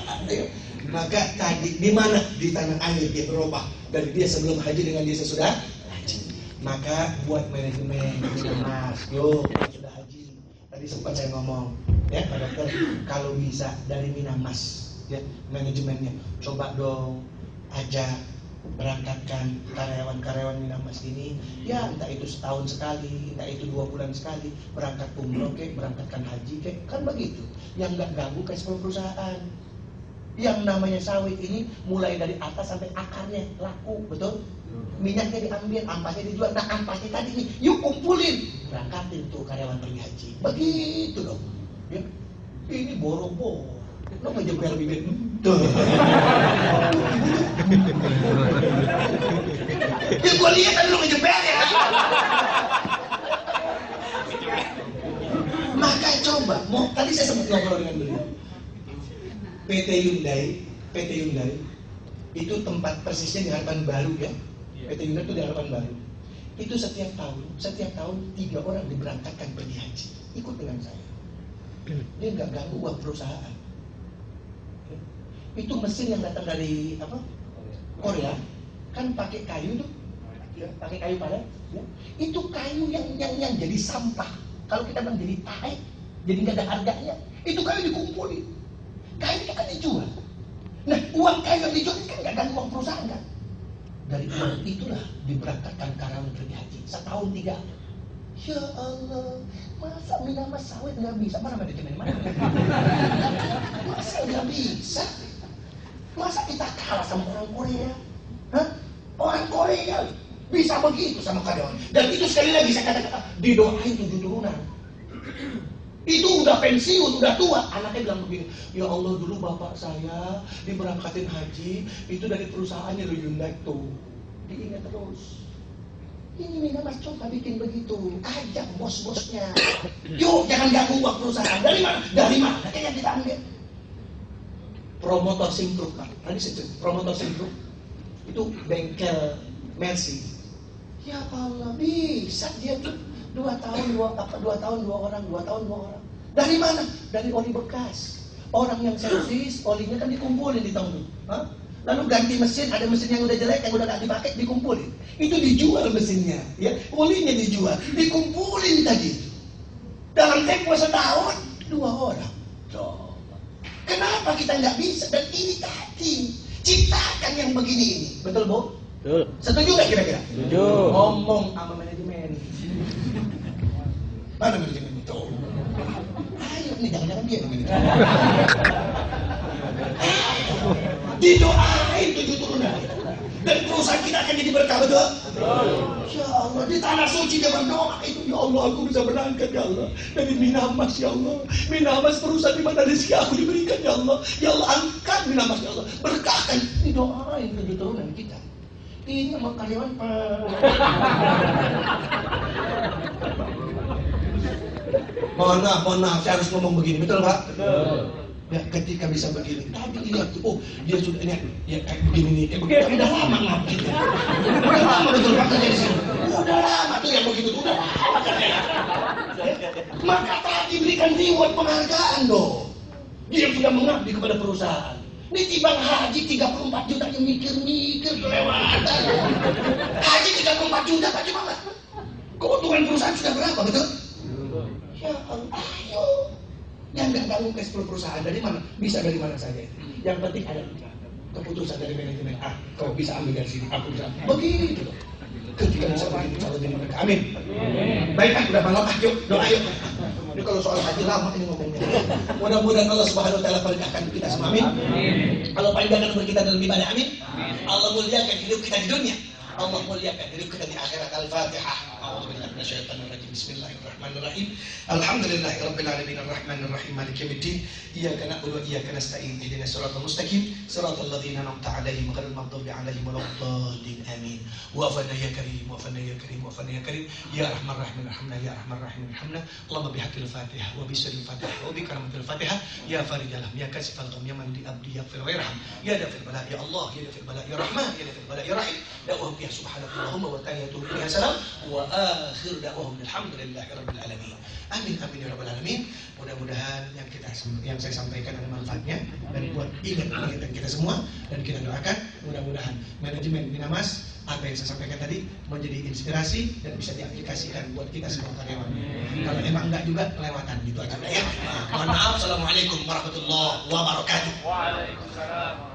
Maka tadi di mana di tanah air dia berubah dari dia sebelum haji dengan dia sesudah haji. Maka buat manajemen Mas, yuk sudah haji. Tadi sempat saya ngomong, ya Pak Dokter, kalau bisa dari Minamas, ya manajemennya, coba dong ajak berangkatkan karyawan-karyawan Minamas ini, ya entah itu setahun sekali, entah itu 2 bulan sekali, berangkat umroh kek, berangkatkan haji kek, kan begitu. Yang nggak ganggu kayak sebuah perusahaan. Yang namanya sawit ini mulai dari atas sampai akarnya laku, betul? Minyaknya diambil, ampasnya dijual. Nah ampasnya tadi nih, yuk kumpulin, berangkatin tuh karyawan pergi haji. Begitu dong. Ya. Ini boro-boro. Lo ngejebel bibit. Ya gue lihat tadi lo ngejebel ya. Maka coba, mau tadi saya sempat ngobrol dengan beliau. PT Hyundai itu tempat persisnya di Harapan Baru ya. PT Hyundai itu di Harapan Baru. Itu setiap tahun 3 orang diberangkatkan pergi haji. Ikut dengan saya. Dia nggak ganggu uang perusahaan. Itu mesin yang datang dari apa? Korea, kan pakai kayu tuh, ya, pakai kayu padat. Ya. Itu kayu yang jadi sampah. Kalau kita bilang jadi tahe, jadi nggak ada harganya. Itu kayu dikumpulin. Kayu itu kan dijual. Nah, uang kayu yang dijual kan nggak ganggu uang perusahaan kan? Dari uang itulah diberangkatkan karyawan pergi haji. Setahun 3. Ya Allah, masa Minamas sawit nggak bisa? Mana manajemen mana? Masa nggak bisa? Masa kita kalah sama orang Korea? Hah? Orang Korea bisa begitu sama karyawan. Dan itu sekali lagi saya katakan, didoain 7 turunan. Itu udah pensiun, udah tua. Anaknya bilang begini, ya Allah dulu bapak saya diberangkatin haji, itu dari perusahaannya Hyundai tuh. Diingat terus. Ini Minamas coba bikin begitu, ajak bos-bosnya. Yuk jangan ganggu uang perusahaan. Dari mana? Dari mana? Kayaknya kita ambil. Promotor Simpruk kan, tadi saya promotor Simpruk itu bengkel Mercy. Ya Allah bisa dia tuh 2 tahun 2 orang. Dari mana? Dari oli bekas. Orang yang servis, olinya kan dikumpulin di tahun itu. Hah? Lalu ganti mesin, ada mesin yang udah jelek, yang udah gak dipakai, dikumpulin. Itu dijual mesinnya, ya, olinya dijual, dikumpulin tadi. Dalam tempo setahun 2 orang. Coba. Kenapa kita nggak bisa? Dan ini tadi ciptakan yang begini ini, betul Bu? Betul. Setuju nggak kira-kira? Setuju. Ngomong sama manajemen. Mana manajemen itu? Ayo nih, jangan-jangan dia begini. Didoain 7 turunan. Dan perusahaan kita akan jadi berkah, betul? Ya Allah, di tanah suci dia berdoa itu, ya Allah aku bisa berangkat ya Allah dari Minamas ya Allah. Minamas perusahaan di mana rezeki aku diberikan ya Allah. Ya Allah angkat Minamas ya Allah, berkahkan. Didoain 7 turunan kita. Ini sama karyawan mohon maaf, saya harus ngomong begini, betul Pak? Betul. Ya, ketika bisa begini, tadi lihat tuh, oh dia sudah ini, ya kayak begini nih, begini udah lama ngapain? Udah lama betul Pak kerja di sini. Udah lama tuh yang begitu, udah lama kerja. Maka tadi berikan reward penghargaan dong. Dia sudah mengabdi kepada perusahaan. Ini timbang haji 34 juta yang mikir-mikir kelewatan. Haji 34 juta Pak cuma keuntungan perusahaan sudah berapa betul? Ya Allah, ayo. Yang nggak ganggu cash flow perusahaan dari mana? Bisa dari mana saja. Yang penting ada keputusan dari manajemen. Kau bisa ambil dari sini, aku bisa. Begitu loh. Ketika bisa begini, insya Allah jadi mereka. Amin. Baik, udah malam. Yuk, doa yuk. Ini kalau soal haji lama ini ngomongnya. Mudah-mudahan Allah Subhanahu Wa Taala perintahkan kita semua. Amin. Allah panjangkan umur kita dalam ibadah. Amin. Allah muliakan hidup kita di dunia. Allah muliakan hidup kita di akhirat. Al-Fatihah. A'udzubillahi minasyaitonir rajim. Bismillahirrahmanirrahim. Alhamdulillahirabbil alamin arrahmanir rahim maliki yaumiddin. Iyyaka na'budu wa iyyaka nasta'in. Ihdinas siratal mustaqim. Siratal ladzina an'amta 'alaihim ghairil maghdubi 'alaihim waladdallin. Amin. Wa'afana ya karim, wa'afana ya karim, wa'afana ya karim. Ya arhamar rahimin arhamna, ya arhamar rahimin arhamna. Allahumma bihaqqil Fatihah wa bisirril Fatihah wa bi karamatil Fatihah. Ya farijal ham, ya kasifal gham, ya man di abdi yaghfir wa yarham. Ya dafil bala, ya Allah, ya dafil bala, ya Rahman, ya dafil bala, ya Rahim. Da'wahum ya subhanakallahumma wa tahiyyatuhum fiha salam wa akhir da'wahum alhamdulillahirabbil alamin. Amin amin ya rabbal alamin. Mudah-mudahan yang saya sampaikan ada manfaatnya dan buat ingat kita semua, dan kita doakan mudah-mudahan manajemen Minamas apa yang saya sampaikan tadi menjadi inspirasi dan bisa diaplikasikan buat kita semua karyawan. Kalau emang enggak juga kelewatan gitu aja ya. Mohon maaf. Assalamualaikum warahmatullahi wabarakatuh. Waalaikumsalam.